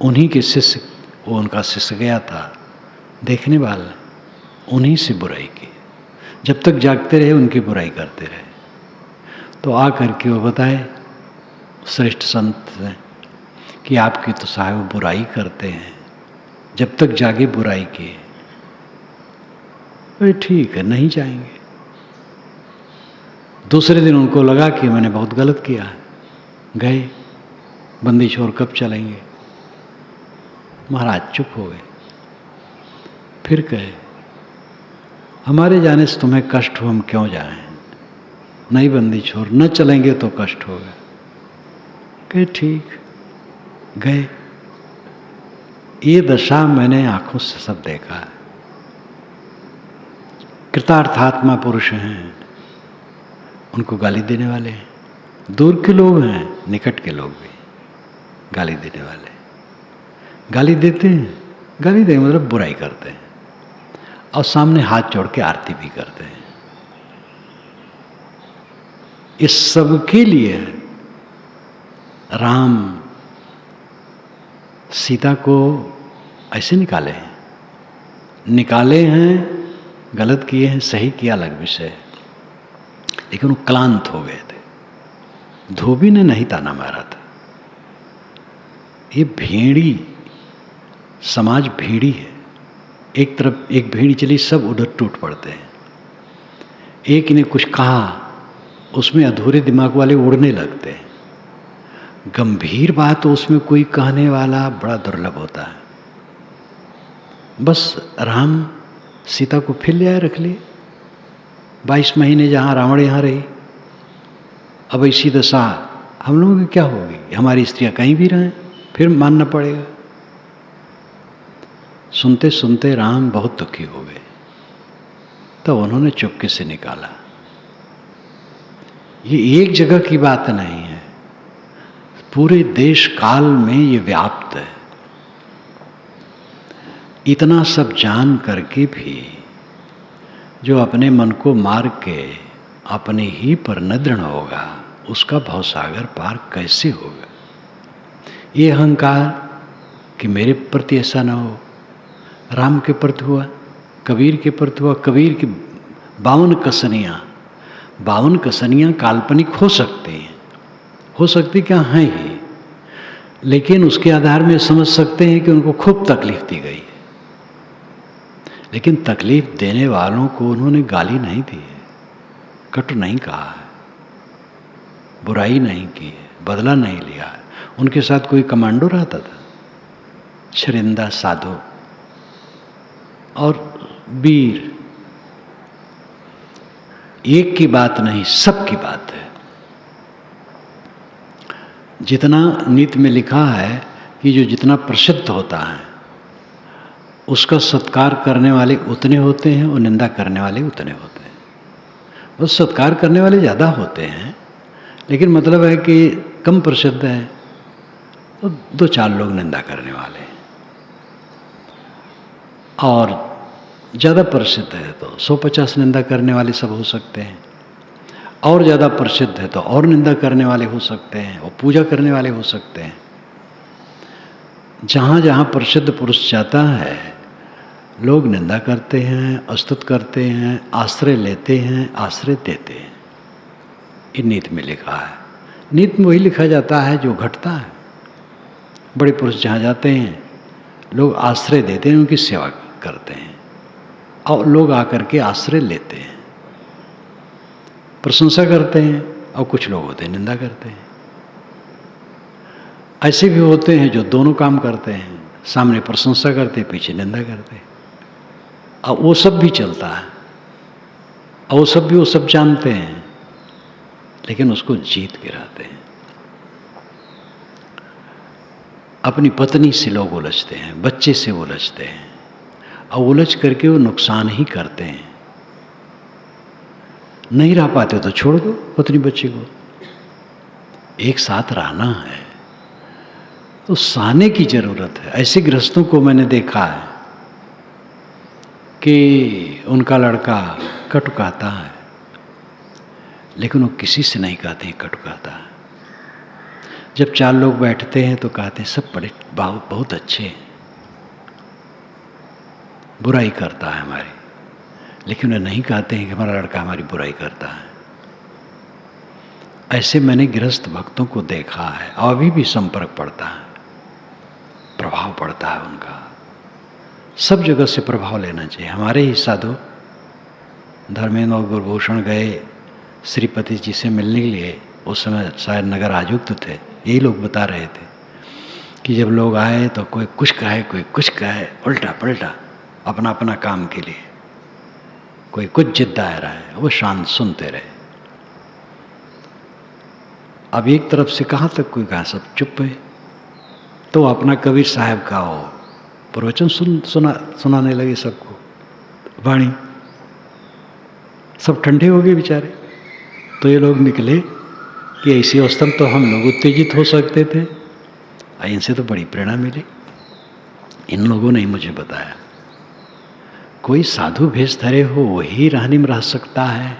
Speaker 1: उन्हीं के शिष्य, वो उनका शिष्य गया था देखने वाले, उन्हीं से बुराई की। जब तक जागते रहे उनकी बुराई करते रहे। तो आ करके वो बताए श्रेष्ठ संत ने कि आपकी तो साहब बुराई करते हैं, जब तक जागे बुराई की। अरे ठीक है, नहीं जाएंगे। दूसरे दिन उनको लगा कि मैंने बहुत गलत किया है, गए। बंदी छोड़ कब चलेंगे? महाराज चुप हो गए। फिर कहे हमारे जाने से तुम्हें कष्ट हो, हम क्यों जाएं? नहीं बंदी छोड़, न चलेंगे तो कष्ट होगा। कहे ठीक, गए। ये दशा मैंने आंखों से सब देखा है। कृतार्थात्मा पुरुष हैं, उनको गाली देने वाले हैं, दूर के लोग हैं, निकट के लोग भी गाली देने वाले। गाली देते हैं, गाली देने मतलब बुराई करते हैं, और सामने हाथ जोड़ के आरती भी करते हैं। इस सब के लिए राम सीता को ऐसे निकाले हैं, गलत किए हैं, सही किया अलग विषय है, लेकिन वो क्लांत हो गए थे। धोबी ने नहीं ताना मारा था। ये भेड़ी, समाज भेड़ी है। एक तरफ एक भेड़ी चली, सब उधर टूट पड़ते हैं। एक ने कुछ कहा, उसमें अधूरे दिमाग वाले उड़ने लगते हैं। गंभीर बात तो उसमें कोई कहने वाला बड़ा दुर्लभ होता है। बस राम सीता को फिर ले आए, रख लिए। 22 महीने जहाँ रावण यहाँ रही, अब ऐसी दशा हम लोगों की क्या होगी? हमारी स्त्रियाँ कहीं भी रहें, फिर मानना पड़ेगा। सुनते सुनते राम बहुत दुखी हो गए, तो उन्होंने चुपके से निकाला। ये एक जगह की बात नहीं है, पूरे देश काल में ये व्याप्त है। इतना सब जान करके भी जो अपने मन को मार के अपने ही पर न दृढ़ होगा, उसका भवसागर पार कैसे होगा? ये अहंकार कि मेरे प्रति ऐसा ना हो, राम के प्रति हुआ, कबीर के प्रति हुआ। कबीर की 52 कसनियाँ काल्पनिक हो सकती हैं, हो सकती क्या हैं ही, लेकिन उसके आधार में समझ सकते हैं कि उनको खूब तकलीफ दी गई है। लेकिन तकलीफ देने वालों को उन्होंने गाली नहीं दी है, कटु नहीं कहा है, बुराई नहीं की है, बदला नहीं लिया है। उनके साथ कोई कमांडो रहता था, शरिंदा साधु और वीर। एक की बात नहीं, सब की बात है। जितना नीति में लिखा है कि जो जितना प्रसिद्ध होता है उसका सत्कार करने वाले उतने होते हैं और निंदा करने वाले उतने होते हैं। बस सत्कार करने वाले ज़्यादा होते हैं, लेकिन मतलब है कि कम प्रसिद्ध है तो 2-4 लोग निंदा करने वाले हैं, और ज़्यादा प्रसिद्ध है तो 100-50 निंदा करने वाले सब हो सकते हैं, और ज़्यादा प्रसिद्ध है तो और निंदा करने वाले हो सकते हैं, और पूजा करने वाले हो सकते हैं। जहाँ जहाँ प्रसिद्ध पुरुष जाता है, लोग निंदा करते हैं, अस्तुत करते हैं, आश्रय लेते हैं, आश्रय देते हैं। ये नीति में लिखा है। नीति में वही लिखा जाता है जो घटता है। बड़े पुरुष जहाँ जाते हैं, लोग आश्रय देते हैं, उनकी सेवा करते हैं, और लोग आकर के आश्रय लेते हैं, प्रशंसा करते हैं, और कुछ लोग होते हैं निंदा करते हैं। ऐसे भी होते हैं जो दोनों काम करते हैं, सामने प्रशंसा करते, पीछे निंदा करते, और वो सब भी चलता है, और वो सब जानते हैं, लेकिन उसको जीत के रहते हैं। अपनी पत्नी से लोग उलझते हैं, बच्चे से उलझते हैं, और उलझ करके वो नुकसान ही करते हैं। नहीं रह पाते तो छोड़ दो पत्नी बच्चे को। एक साथ रहना है तो सहने की जरूरत है। ऐसे गृहस्थों को मैंने देखा है कि उनका लड़का कटु कहता है, लेकिन वो किसी से नहीं कहते हैं कटु कहता है। जब 4 लोग बैठते हैं तो कहते हैं सब बड़े बहुत अच्छे हैं, बुराई करता है हमारी, लेकिन वे नहीं कहते हैं कि हमारा लड़का हमारी बुराई करता है। ऐसे मैंने गृहस्थ भक्तों को देखा है, और अभी भी संपर्क पड़ता है, प्रभाव पड़ता है उनका। सब जगह से प्रभाव लेना चाहिए। हमारे ही साधु धर्मेंद्र और गुरुभूषण गए श्रीपति जी से मिलने के लिए, उस समय शायद नगर आयुक्त थे। यही लोग बता रहे थे कि जब लोग आए तो कोई कुछ कहे, कोई कुछ कहे, उल्टा पलटा, अपना अपना काम के लिए, कोई कुछ जिद दायरा है, वो शांत सुनते रहे। अब एक तरफ से कहाँ तक कोई कहा, सब चुप है। तो अपना कबीर साहब का हो प्रवचन सुनाने लगे सबको वाणी। सब ठंडे हो गए बेचारे, तो ये लोग निकले कि ऐसी अवस्था में तो हम लोग उत्तेजित हो सकते थे। इनसे तो बड़ी प्रेरणा मिली। इन लोगों ने ही मुझे बताया, कोई साधु भेष धरे हो वही रहनी में रह सकता है,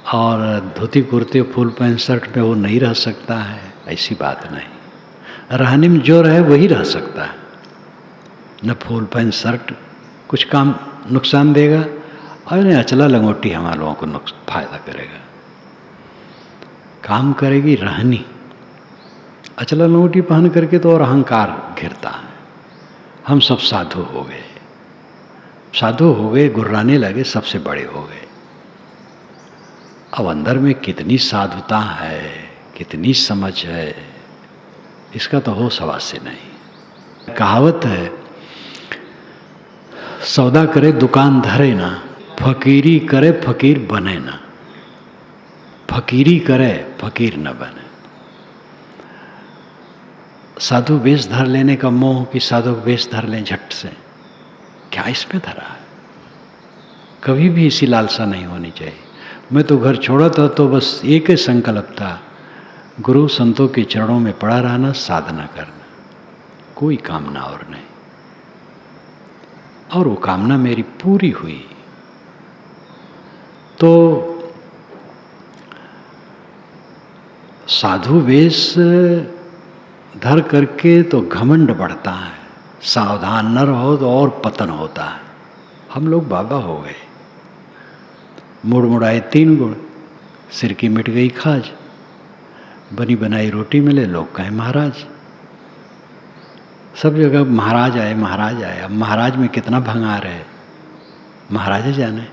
Speaker 1: और धोती कुर्ते फुल पैंट शर्ट में वो नहीं रह सकता है, ऐसी बात नहीं। रहने में जो रहे वही रह सकता है। न फुल पैंट शर्ट कुछ काम नुकसान देगा, और न अचला लंगोटी हमारे लोगों को फायदा करेगा। काम करेगी रहनी। अचला लंगोटी पहन करके तो और अहंकार घिरता है। हम सब साधु हो गए, साधु हो गए, गुर्राने लगे, सबसे बड़े हो गए। अब अंदर में कितनी साधुता है, कितनी समझ है, इसका तो हो सवाल से नहीं। कहावत है, सौदा करे दुकान धरे ना, फकीरी करे फकीर बने ना। फकीरी करे फकीर न बने। साधु वेश धर लेने का मोह कि साधु वेश धर लें झट से, क्या इसमें धरा है? कभी भी इसी लालसा नहीं होनी चाहिए। मैं तो घर छोड़ा था तो बस एक ही संकल्प था, गुरु संतों के चरणों में पड़ा रहना, साधना करना, कोई कामना और नहीं। और वो कामना मेरी पूरी हुई। तो साधु वेश धर करके तो घमंड बढ़ता है, सावधान न रहो तो और पतन होता है। हम लोग बाबा हो गए, मुड़ मुड़ाए 3 गुण, सिर की मिट गई खाज, बनी बनाई रोटी मिले लोग कहें महाराज। सब जगह महाराज आए महाराज आए। अब महाराज में कितना भंगार है, महाराज जाने।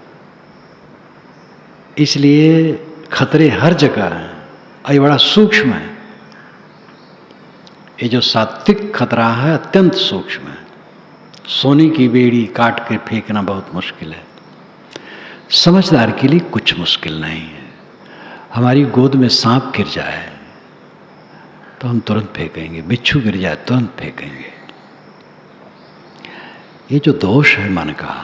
Speaker 1: इसलिए खतरे हर जगह हैं, और ये बड़ा सूक्ष्म है। ये जो सात्विक खतरा है अत्यंत सूक्ष्म है। सोने की बेड़ी काट के फेंकना बहुत मुश्किल है, समझदार के लिए कुछ मुश्किल नहीं है। हमारी गोद में सांप गिर जाए तो हम तुरंत फेंकेंगे, बिच्छू गिर जाए तुरंत फेंकेंगे। ये जो दोष है मन का,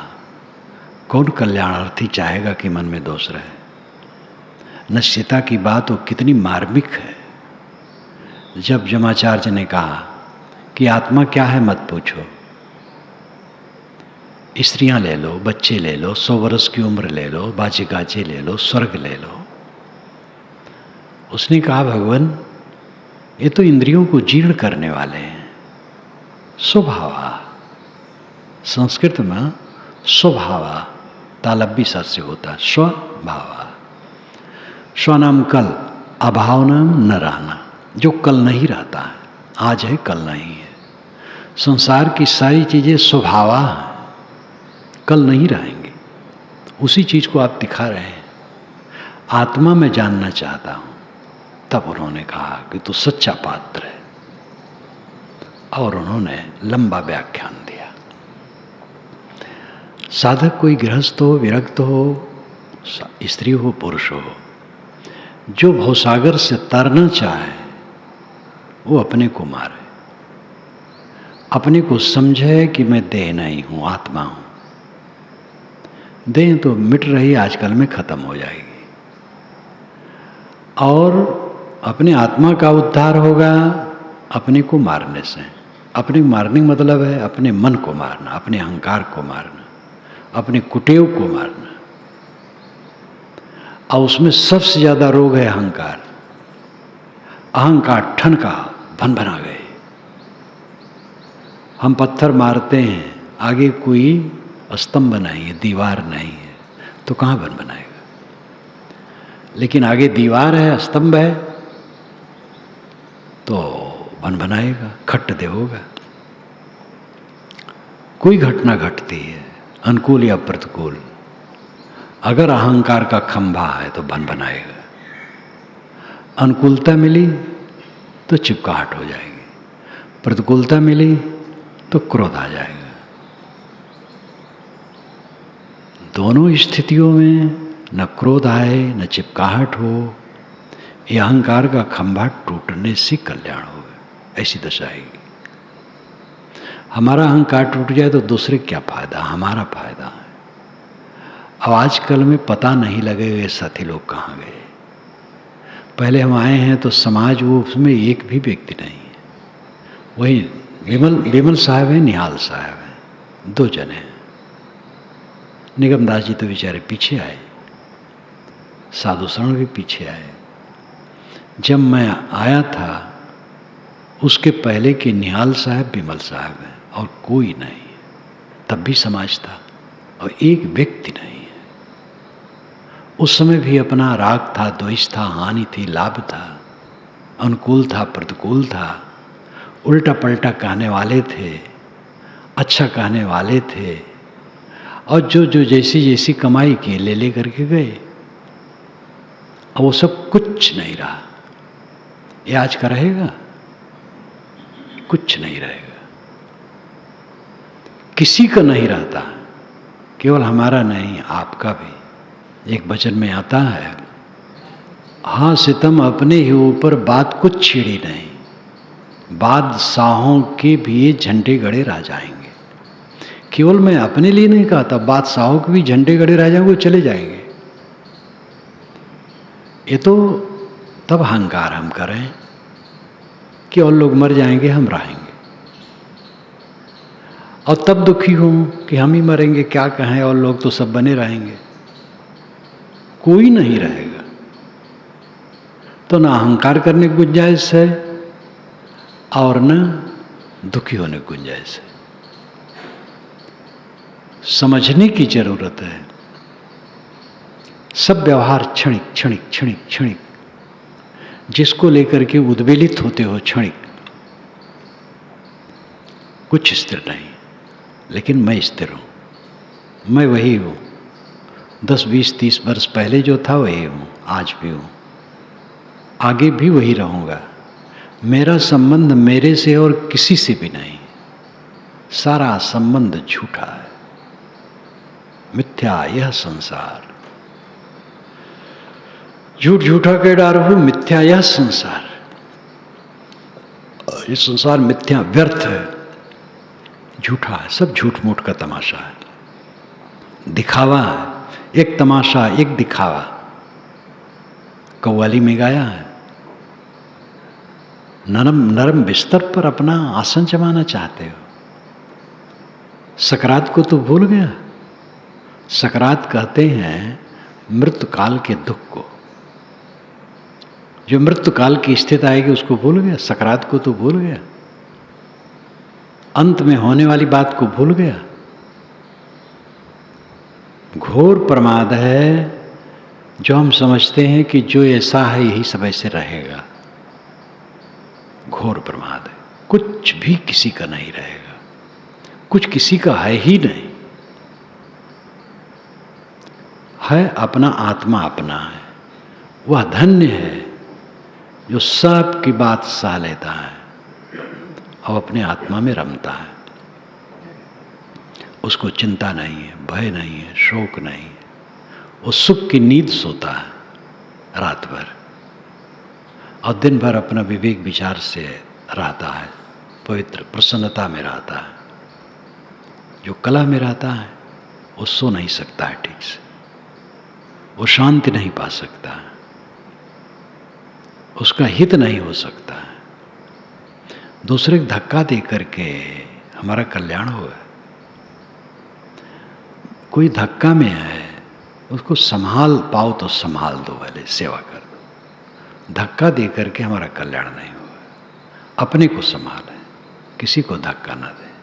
Speaker 1: कौन कल्याणार्थी चाहेगा कि मन में दोष रहे? निश्चिता की बात वो कितनी मार्मिक है। जब जमाचार्य ने कहा कि आत्मा क्या है मत पूछो, स्त्रियां ले लो, बच्चे ले लो, 100 वर्ष की उम्र ले लो, बाजे गाजे ले लो, स्वर्ग ले लो। उसने कहा भगवान ये तो इंद्रियों को जीर्ण करने वाले हैं। स्वभावा, संस्कृत में स्वभावा तालब्बी सर से होता है, स्वभावा। स्वनाम कल, अभाव नाम न रहना। जो कल नहीं रहता है, आज है कल नहीं है। संसार की सारी चीजें स्वभावा हैं, कल नहीं रहेंगे। उसी चीज को आप दिखा रहे हैं। आत्मा में जानना चाहता हूं। तब उन्होंने कहा कि तू सच्चा पात्र है, और उन्होंने लंबा व्याख्यान दिया। साधक कोई गृहस्थ हो, विरक्त हो, स्त्री हो, पुरुष हो, जो भवसागर से तरना चाहे वो अपने को मारे, अपने को समझे कि मैं देह नहीं हूं, आत्मा हूं। देह तो मिट रही आजकल में खत्म हो जाएगी, और अपने आत्मा का उद्धार होगा अपने को मारने से। अपने मारने का मतलब है अपने मन को मारना, अपने अहंकार को मारना, अपने कुटेव को मारना। और उसमें सबसे ज्यादा रोग है अहंकार। अहंकार ठनका भन भना गए। हम पत्थर मारते हैं, आगे कोई स्तंभ नहीं है, दीवार नहीं है, तो कहाँ बन बनाएगा? लेकिन आगे दीवार है, स्तंभ है, तो बन बनाएगा, खट्ट दे होगा। कोई घटना घटती है, अनुकूल या प्रतिकूल, अगर अहंकार का खंभा है तो बन बनाएगा। अनुकूलता मिली तो चिपकाहट हो जाएगी, प्रतिकूलता मिली तो क्रोध आ जाएगा। दोनों स्थितियों में न क्रोध आए न चिपकाहट हो, यह अहंकार का खंभा टूटने से कल्याण होगा। ऐसी दशा आएगी। हमारा अहंकार टूट जाए तो दूसरे क्या फायदा, हमारा फायदा है। अब आजकल में पता नहीं लगे ये साथी लोग कहाँ गए। पहले हम आए हैं तो समाज वो उसमें एक भी व्यक्ति नहीं है। वही विमल साहब हैं, निहाल साहब हैं, 2 जने हैं। निगम दास जी तो बेचारे पीछे आए, साधु शरण भी पीछे आए। जब मैं आया था उसके पहले के निहाल साहब विमल साहब हैं और कोई नहीं। तब भी समाज था और एक व्यक्ति नहीं है। उस समय भी अपना राग था, द्वेष था, हानि थी, लाभ था, अनुकूल था, प्रतिकूल था, उल्टा पलटा कहने वाले थे, अच्छा कहने वाले थे, और जो जो जैसी जैसी कमाई की ले ले करके गए। अब वो सब कुछ नहीं रहा। ये आज का रहेगा? कुछ नहीं रहेगा, किसी का नहीं रहता, केवल हमारा नहीं आपका भी। एक वचन में आता है, हाँ सितम अपने ही ऊपर बात कुछ छिड़ी नहीं, बादशाहों के भी झंडे गड़े रह जाएंगे। केवल मैं अपने लिए नहीं कहता, बादशाहों के भी झंडे गड़े रह जाएंगे, वो चले जाएंगे। ये तो तब अहंकार हम करें कि और लोग मर जाएंगे, हम रहेंगे, और तब दुखी हूं कि हम ही मरेंगे, क्या कहें, और लोग तो सब बने रहेंगे। कोई नहीं रहेगा तो ना अहंकार करने की गुंजाइश है और न दुखी होने की गुंजाइश है। समझने की जरूरत है। सब व्यवहार क्षणिक क्षणिक क्षणिक क्षणिक, जिसको लेकर के उद्वेलित होते हो क्षणिक, कुछ स्थिर नहीं। लेकिन मैं स्थिर हूं, मैं वही हूं। 10, 20, 30 वर्ष पहले जो था वही हूं, आज भी हूं, आगे भी वही रहूंगा। मेरा संबंध मेरे से और किसी से भी नहीं। सारा संबंध झूठा है, मिथ्या यह संसार। झूठ झूठा के डारो, मिथ्या यह संसार। ये संसार मिथ्या, व्यर्थ है, झूठा है, सब झूठ मूठ का तमाशा है, दिखावा है। एक तमाशा, एक दिखावा। कव्वाली में गाया है, नरम नरम बिस्तर पर अपना आसन जमाना चाहते हो, सकरात को तो भूल गया। सकरात कहते हैं मृत्यु काल के दुख को। जो मृत्यु काल की स्थिति आएगी उसको भूल गया, सकरात को तो भूल गया, अंत में होने वाली बात को भूल गया। घोर प्रमाद है जो हम समझते हैं कि जो ऐसा है यही सब ऐसे रहेगा। घोर प्रमाद है। कुछ भी किसी का नहीं रहेगा, कुछ किसी का है ही नहीं। है अपना, आत्मा अपना है। वह धन्य है जो सब की बात सह लेता है और अपने आत्मा में रमता है। उसको चिंता नहीं है, भय नहीं है, शोक नहीं है। वो सुख की नींद सोता है रात भर और दिन भर अपना विवेक विचार से रहता है, पवित्र प्रसन्नता में रहता है। जो कला में रहता है वो सो नहीं सकता है ठीक से, वो शांति नहीं पा सकता है, उसका हित नहीं हो सकता है। दूसरे को धक्का दे करके हमारा कल्याण होगा। कोई धक्का में है, उसको संभाल पाओ तो संभाल दो, भले सेवा कर दो। धक्का दे करके हमारा कल्याण नहीं होगा। अपने को संभालें, किसी को धक्का ना दें।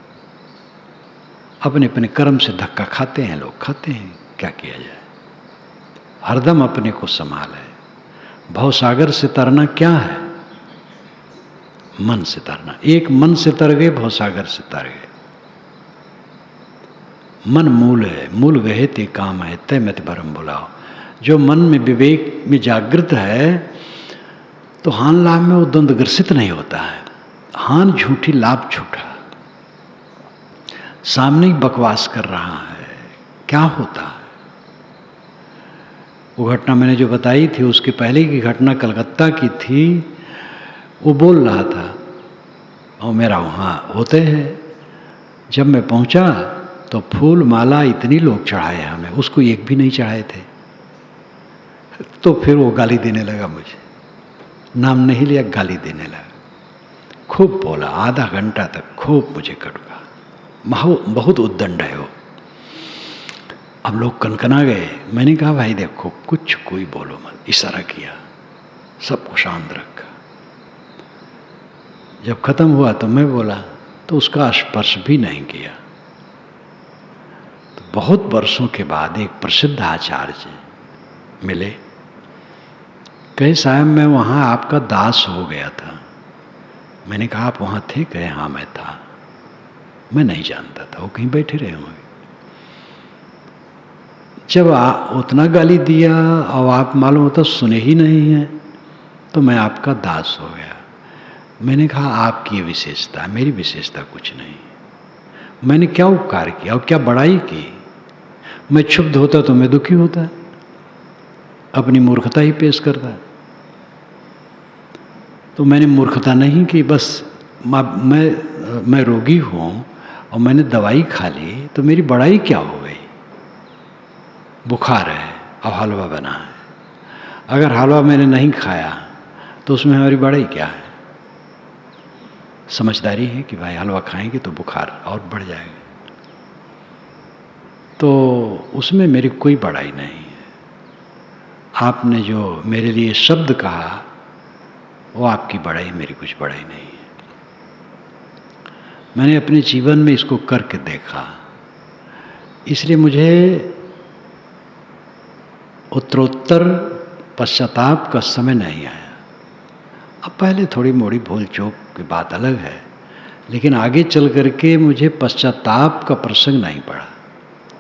Speaker 1: अपने अपने कर्म से धक्का खाते हैं लोग, खाते हैं, क्या किया जाए। हरदम अपने को संभालें। भवसागर से तरना क्या है? मन से तरना। एक मन से तर गए, भवसागर से तर गए। मन मूल है, मूल वह ते काम है, तय मत भरम बुलाओ। जो मन में विवेक में जागृत है तो हान लाभ में वो द्वंद्व ग्रसित नहीं होता है। हान झूठी, लाभ झूठा। सामने ही बकवास कर रहा है, क्या होता है? वो घटना मैंने जो बताई थी, उसके पहले की घटना कलकत्ता की थी। वो बोल रहा था और मेरा वहाँ होते हैं। जब मैं पहुँचा तो फूल माला इतनी लोग चढ़ाए हमें, उसको एक भी नहीं चढ़ाए थे। तो फिर वो गाली देने लगा मुझे, नाम नहीं लिया, गाली देने लगा, खूब बोला, आधा घंटा तक खूब मुझे कटका। बहुत उद्दंड है वो। अब लोग कनकना गए। मैंने कहा भाई देखो, कुछ कोई बोलो मत, इशारा किया, सबको शांत रखा। जब खत्म हुआ तो मैं बोला, तो उसका स्पर्श भी नहीं किया। तो बहुत वर्षों के बाद एक प्रसिद्ध आचार्य मिले, कहे साहब मैं वहाँ आपका दास हो गया था। मैंने कहा आप वहाँ थे? कहे हाँ मैं था। मैं नहीं जानता था, वो कहीं बैठे रहे होंगे। जब उतना गाली दिया और आप मालूम होता सुने ही नहीं है, तो मैं आपका दास हो गया। मैंने कहा आपकी विशेषता है, मेरी विशेषता कुछ नहीं। मैंने क्या उपकार किया और क्या बड़ाई की? मैं क्षुब्ध होता तो मैं दुखी होता, अपनी मूर्खता ही पेश करता। तो मैंने मूर्खता नहीं की, बस मैं रोगी हूँ और मैंने दवाई खा ली, तो मेरी बड़ाई क्या हो गई? बुखार है और हलवा बना है, अगर हलवा मैंने नहीं खाया तो उसमें हमारी बड़ाई क्या है? समझदारी है कि भाई हलवा खाएंगे तो बुखार और बढ़ जाएगा, तो उसमें मेरी कोई बड़ाई नहीं है। आपने जो मेरे लिए शब्द कहा वो आपकी बड़ाई, मेरी कुछ बड़ाई नहीं है। मैंने अपने जीवन में इसको करके देखा, इसलिए मुझे उत्तरोत्तर पश्चाताप का समय नहीं आया। अब पहले थोड़ी मोड़ी भूल चूक की बात अलग है, लेकिन आगे चल करके मुझे पश्चाताप का प्रसंग नहीं पड़ा,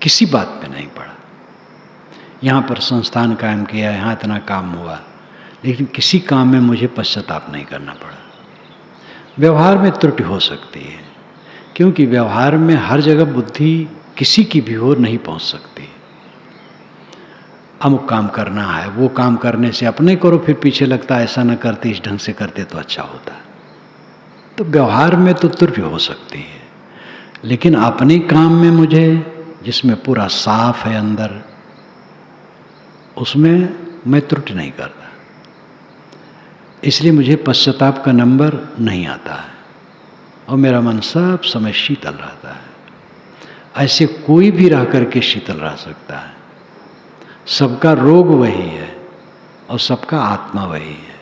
Speaker 1: किसी बात पे नहीं पड़ा। यहाँ पर संस्थान कायम किया, यहाँ इतना काम हुआ, लेकिन किसी काम में मुझे पश्चाताप नहीं करना पड़ा। व्यवहार में त्रुटि हो सकती है, क्योंकि व्यवहार में हर जगह बुद्धि किसी की भी ओर नहीं पहुँच सकती। अमुक काम करना है, वो काम करने से अपने करो, फिर पीछे लगता है ऐसा न करते, इस ढंग से करते तो अच्छा होता। तो व्यवहार में तो त्रुटि हो सकती है, लेकिन अपने काम में मुझे, जिसमें पूरा साफ है अंदर, उसमें मैं त्रुटि नहीं करता। इसलिए मुझे पश्चाताप का नंबर नहीं आता है और मेरा मन सब समय शीतल रहता है। ऐसे कोई भी रह करके शीतल रह सकता है। सबका रोग वही है और सबका आत्मा वही है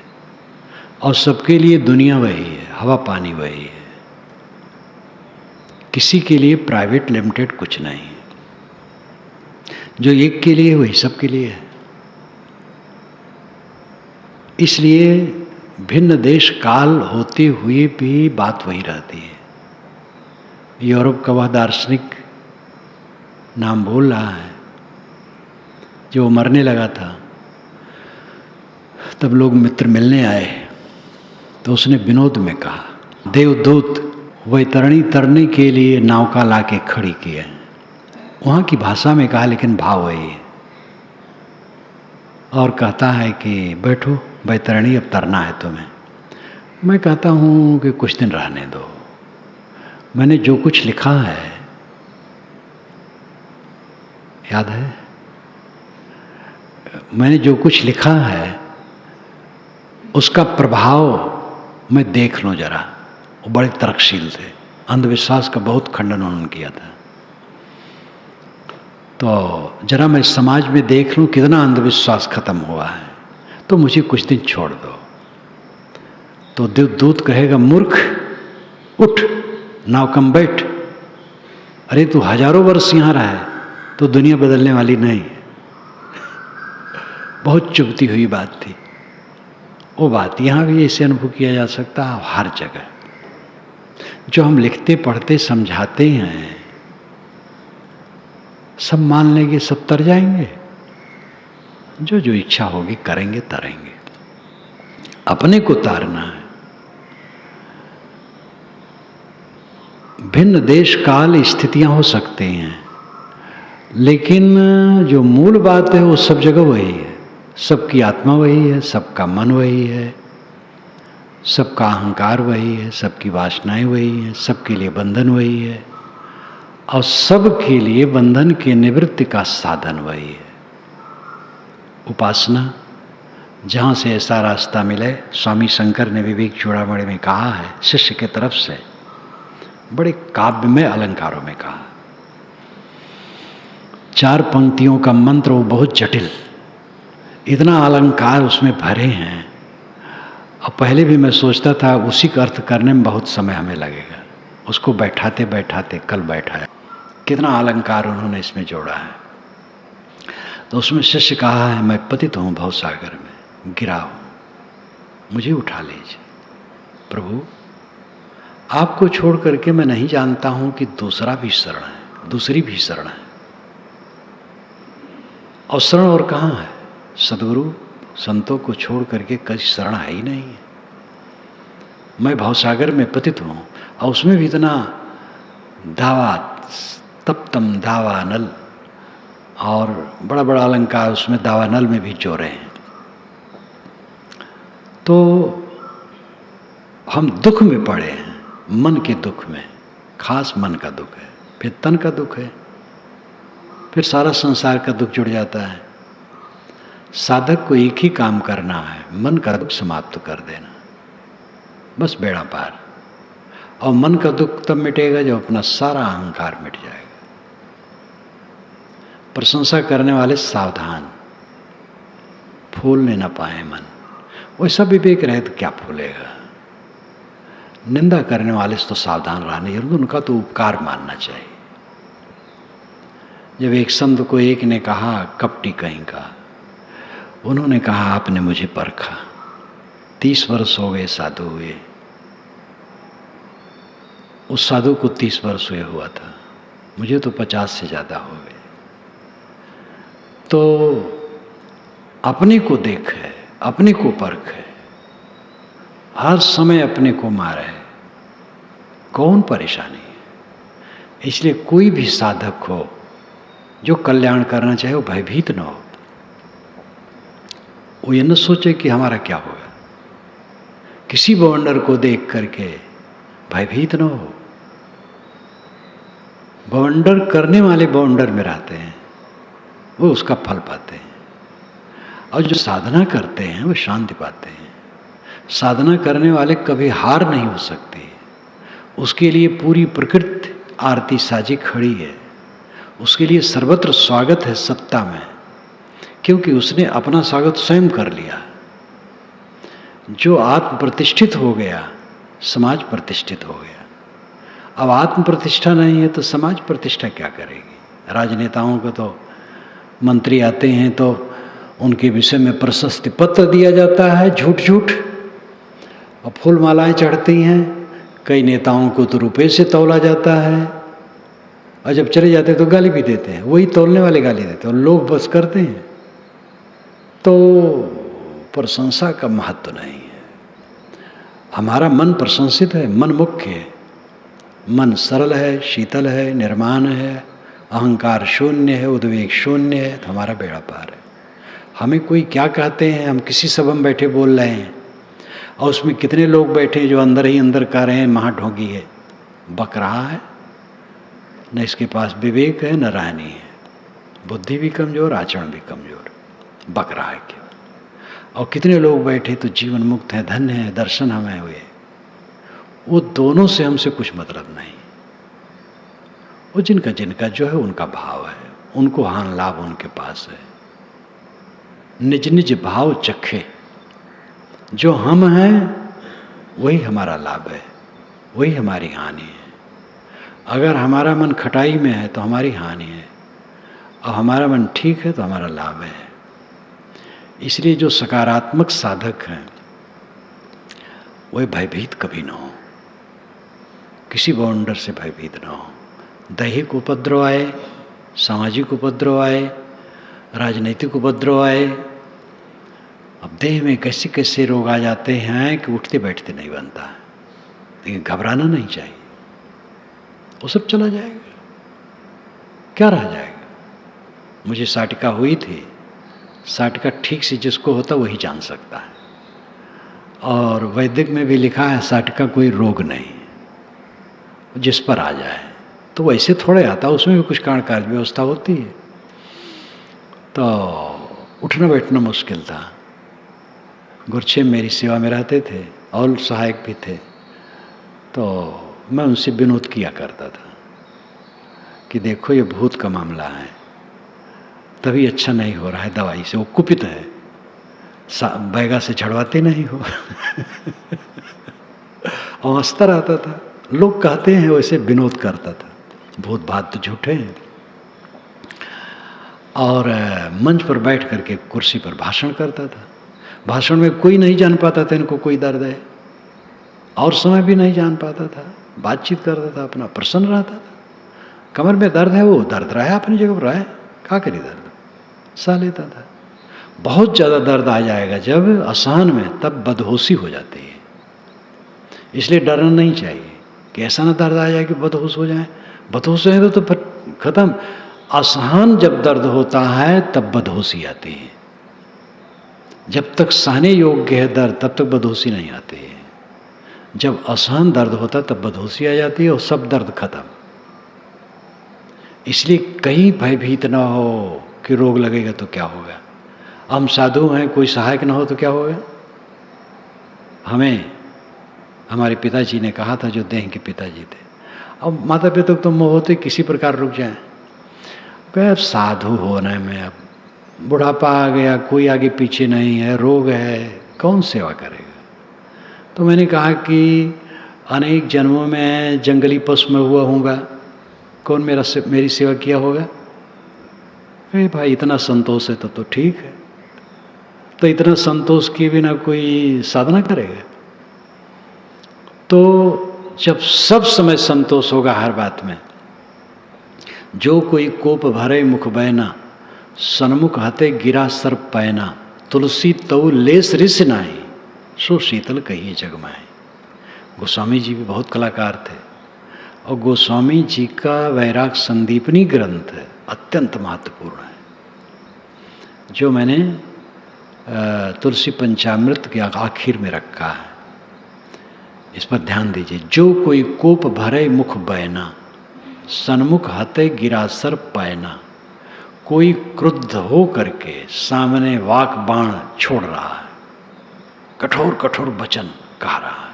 Speaker 1: और सबके लिए दुनिया वही है, हवा पानी वही है। किसी के लिए प्राइवेट लिमिटेड कुछ नहीं है। जो एक के लिए वही सबके लिए है। इसलिए भिन्न देश काल होते हुए भी बात वही रहती है। यूरोप का वह दार्शनिक नाम भूल रहा है, जो मरने लगा था, तब लोग मित्र मिलने आए, तो उसने विनोद में कहा, देवदूत वैतरणी तरने के लिए नौका ला के खड़ी की है। वहाँ की भाषा में कहा, लेकिन भाव वही है। और कहता है कि बैठो वैतरणी, अब तरना है तुम्हें। मैं कहता हूँ कि कुछ दिन रहने दो। मैंने जो कुछ लिखा है, याद है, मैंने जो कुछ लिखा है उसका प्रभाव मैं देख लूँ जरा। वो बड़े तर्कशील थे, अंधविश्वास का बहुत खंडन उन्होंने किया था। तो जरा मैं समाज में देख लूँ कितना अंधविश्वास खत्म हुआ है, तो मुझे कुछ दिन छोड़ दो। तो देवदूत कहेगा, मूर्ख उठ, नावकम बैठ। अरे तू हजारों वर्ष यहाँ रहा है तो दुनिया बदलने वाली नहीं। बहुत चुभती हुई बात थी वो बात। यहाँ भी ऐसे अनुभव किया जा सकता है हर जगह। जो हम लिखते पढ़ते समझाते हैं, सब मान लेंगे, सब तर जाएंगे। जो जो इच्छा होगी करेंगे, तरेंगे। अपने को तारना है। भिन्न देश काल स्थितियां हो सकते हैं, लेकिन जो मूल बात है वो सब जगह वही है। सबकी आत्मा वही है, सबका मन वही है, सबका अहंकार वही है, सबकी वासनाएं वही है, सबके लिए बंधन वही है। और सब के लिए बंधन की निवृत्ति का साधन वही है। उपासना, जहाँ से ऐसा रास्ता मिले, स्वामी शंकर ने विवेक चूड़ामणि में कहा है, शिष्य की तरफ से बड़े काव्य में अलंकारों में कहा। 4 पंक्तियों का मंत्र, वो बहुत जटिल, इतना अलंकार उसमें भरे हैं। और पहले भी मैं सोचता था उसी का अर्थ करने में बहुत समय हमें लगेगा, उसको बैठाते बैठाते कल बैठाया, कितना अलंकार उन्होंने इसमें जोड़ा है। तो उसमें शिष्य कहा है, मैं पतित हूँ भवसागर में, गिरा हूँ, मुझे उठा लीजिए। प्रभु, आपको छोड़ करके मैं नहीं जानता हूँ कि दूसरा भी शरण है, दूसरी भी शरण है। और शरण और कहाँ है? सदगुरु संतों को छोड़ करके कहीं शरण है ही नहीं है। मैं भवसागर में पतित हूँ, और उसमें भी इतना दावा, तप्तम दावा नल, और बड़ा बड़ा अलंकार उसमें दावा नल में भी जोड़े हैं। तो हम दुख में पड़े हैं, मन के दुख में, खास मन का दुख है, फिर तन का दुख है, फिर सारा संसार का दुख जुड़ जाता है। साधक को एक ही काम करना है, मन का दुख समाप्त कर देना, बस बेड़ा पार। और मन का दुख तब मिटेगा जब अपना सारा अहंकार मिट जाएगा। प्रशंसा करने वाले सावधान, फूलने न पाए मन, वैसा विवेक रहे तो क्या फूलेगा। निंदा करने वाले से तो सावधान रहना जरूर, उनका तो उपकार मानना चाहिए। जब एक संत को एक ने कहा, कपटी कहीं का, उन्होंने कहा आपने मुझे परखा, 30 वर्ष हो गए साधु हुए। उस साधु को 30 वर्ष हुए हुआ था, मुझे तो 50 से ज़्यादा हो गए। तो अपने को देख है, अपने को परख है, हर समय अपने को मारे है, कौन परेशानी है। इसलिए कोई भी साधक हो जो कल्याण करना चाहे वो भयभीत न हो, वो ये न सोचे कि हमारा क्या होगा। किसी बवंडर को देख करके भयभीत न हो। बवंडर करने वाले बवंडर में रहते हैं, वो उसका फल पाते हैं। और जो साधना करते हैं वो शांति पाते हैं। साधना करने वाले कभी हार नहीं हो सकते, उसके लिए पूरी प्रकृति आरती साजी खड़ी है, उसके लिए सर्वत्र स्वागत है सत्ता में, क्योंकि उसने अपना स्वागत स्वयं कर लिया। जो आत्म प्रतिष्ठित हो गया, समाज प्रतिष्ठित हो गया। अब आत्म प्रतिष्ठा नहीं है तो समाज प्रतिष्ठा क्या करेगी। राजनेताओं को तो मंत्री आते हैं तो उनके विषय में प्रशस्ति पत्र दिया जाता है, झूठ झूठ, और फूल मालाएं चढ़ती हैं। कई नेताओं को तो रुपये से तौला जाता है, और जब चले जाते तो गाली भी देते हैं, वही तौलने वाले गाली देते हैं, और लोग बस करते हैं। तो प्रशंसा का महत्व नहीं है। हमारा मन प्रशंसित है, मन मुख्य है, मन सरल है, शीतल है, निर्माण है, अहंकार शून्य है, उद्वेग शून्य है, तो हमारा बेड़ा पार है। हमें कोई क्या कहते हैं, हम किसी सभा में बैठे बोल रहे हैं, और उसमें कितने लोग बैठे जो अंदर ही अंदर कह रहे हैं महाढोंगी है, बक रहा है, न इसके पास विवेक है न रहनी है, बुद्धि भी कमजोर, आचरण भी कमजोर, बक रहा है केवल। और कितने लोग बैठे तो जीवन मुक्त हैं, धन्य है, दर्शन हमें हुए। वो दोनों से हमसे कुछ मतलब नहीं। वो जिनका जिनका जो है उनका भाव है, उनको हान लाभ उनके पास है। निज निज भाव चखे, जो हम हैं वही हमारा लाभ है, वही हमारी हानि है। अगर हमारा मन खटाई में है तो हमारी हानि है, और हमारा मन ठीक है तो हमारा लाभ है। इसलिए जो सकारात्मक साधक हैं वह भयभीत कभी ना हो, किसी बाउंडर से भयभीत ना हो। दैहिक उपद्रव आए, सामाजिक उपद्रव आए, राजनीतिक उपद्रव आए, अब देह में कैसे कैसे रोग आ जाते हैं कि उठते बैठते नहीं बनता है। लेकिन घबराना नहीं चाहिए, वो सब चला जाएगा, क्या रह जाएगा। मुझे साटिका हुई थी, साटिका ठीक से जिसको होता वही जान सकता है। और वैदिक में भी लिखा है साटिका कोई रोग नहीं, जिस पर आ जाए। तो वैसे थोड़े आता, उसमें भी कुछ कारण कार्य व्यवस्था होती है। तो उठना बैठना मुश्किल था। गुरछे मेरी सेवा में रहते थे और सहायक भी थे, तो मैं उनसे विनोद किया करता था कि देखो ये भूत का मामला है, तभी अच्छा नहीं हो रहा है दवाई से, वो कुपित है, बैगा से झड़वाते नहीं हो। और हंसता रहता था। लोग कहते हैं वैसे विनोद करता था, भूत बात तो झूठे हैं। और मंच पर बैठ करके कुर्सी पर भाषण करता था। भाषण में कोई नहीं जान पाता था इनको कोई दर्द है, और समय भी नहीं जान पाता था। बातचीत करता था, अपना प्रसन्न रहता था। कमर में दर्द है, वो दर्द रहा है अपनी जगह पर, रहा है, क्या करी, दर्द सह लेता था। बहुत ज़्यादा दर्द आ जाएगा जब असहन में, तब बदहोशी हो जाती है। इसलिए डरना नहीं चाहिए कि ऐसा ना दर्द आ जाए कि बदहोश हो जाए। बदहोश है तो फिर खत्म। असहन जब दर्द होता है तब बदहोशी आती है। जब तक सहने योग्य है दर्द, तब तक बदहोशी नहीं आती है। जब असहन दर्द होता तब बदहोशी आ जाती है और सब दर्द खत्म। इसलिए कहीं भयभीत ना हो कि रोग लगेगा तो क्या होगा। हम साधु हैं, कोई सहायक ना हो तो क्या होगा। हमें हमारे पिताजी ने कहा था, जो देह के पिताजी थे, अब माता पिता तो मोह होते किसी प्रकार रुक जाए। कहे साधु होने में अब बुढ़ापा आ गया, कोई आगे पीछे नहीं है, रोग है, कौन सेवा करेगा। तो मैंने कहा कि अनेक जन्मों में जंगली पशु में हुआ होगा, कौन मेरी सेवा किया होगा। अरे भाई इतना संतोष है तो ठीक है। तो इतना संतोष के बिना कोई साधना करेगा। तो जब सब समय संतोष होगा हर बात में, जो कोई कोप भरे मुख बैना, सन्मुख हते गिरा सर्प पैना, तुलसी तऊ लेस रिस नाई, सो शीतल कहिए जगमाए। गोस्वामी जी भी बहुत कलाकार थे, और गोस्वामी जी का वैराग संदीपनी ग्रंथ है, अत्यंत महत्वपूर्ण है, जो मैंने तुलसी पंचामृत के आखिर में रखा है। इस पर ध्यान दीजिए। जो कोई कोप भरे मुख बैना, सन्मुख हते गिरा सर्प पैना। कोई क्रुद्ध हो करके सामने वाक बाण छोड़ रहा है, कठोर कठोर वचन कह रहा है।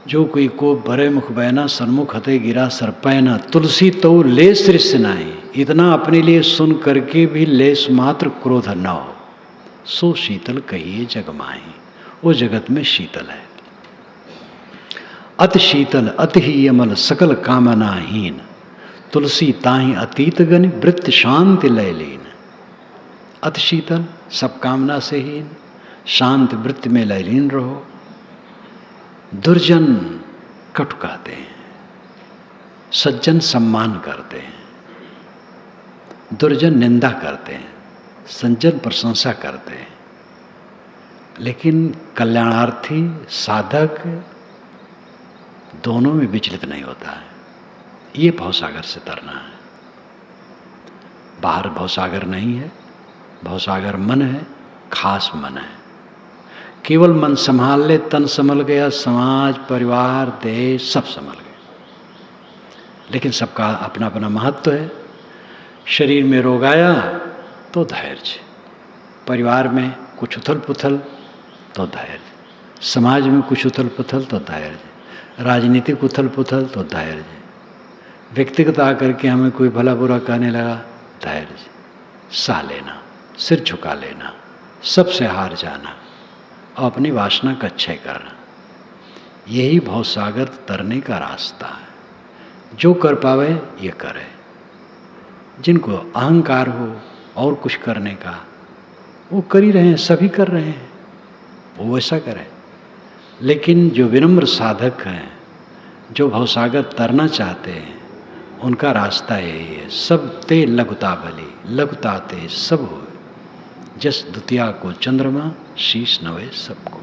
Speaker 1: जो कोई कोप भरे मुख बैना, सन्मुख हते गिरा सर्प पैना, तुलसी तो लेस रिस नाई। इतना अपने लिए सुन करके भी लेस मात्र क्रोध न हो, सो शीतल कहिए जगमाई। वो जगत में शीतल है। अति शीतल अति ही यमल सकल कामनाहीन, तुलसी ताहि अतीत गण वृत्त शांति लय लीन। अति शीतल, सब कामना से हीन, शांत वृत्ति में लयलीन रहो। दुर्जन कटु कहते हैं, सज्जन सम्मान करते हैं। दुर्जन निंदा करते हैं, सज्जन प्रशंसा करते हैं। लेकिन कल्याणार्थी साधक दोनों में विचलित नहीं होता है। ये भवसागर से तरना है। बाहर भवसागर नहीं है, भवसागर मन है, खास मन है। केवल मन संभाल ले, तन संभल गया, समाज परिवार देश सब संभल गए। लेकिन सबका अपना अपना महत्व है। शरीर में रोग आया तो धैर्य, परिवार में कुछ उथल पुथल तो धैर्य, समाज में कुछ उथल पुथल तो धैर्य, राजनीतिक उथल पुथल तो धैर्य, व्यक्तिगत आकर के हमें कोई भला बुरा कहने लगा, धैर्य, सह लेना, सिर झुका लेना, सबसे हार जाना और अपनी वासना का क्षय करना। यही भवसागर तरने का रास्ता है। जो कर पावे ये करे। जिनको अहंकार हो और कुछ करने का, वो कर ही रहे हैं, सभी कर रहे हैं, वो वैसा करें। लेकिन जो विनम्र साधक हैं, जो भवसागर तरना चाहते हैं, उनका रास्ता यही है। सब ते लघुता भली, लघुता ते सब हो, जस द्वितीया को चंद्रमा, शीश नवे सबको।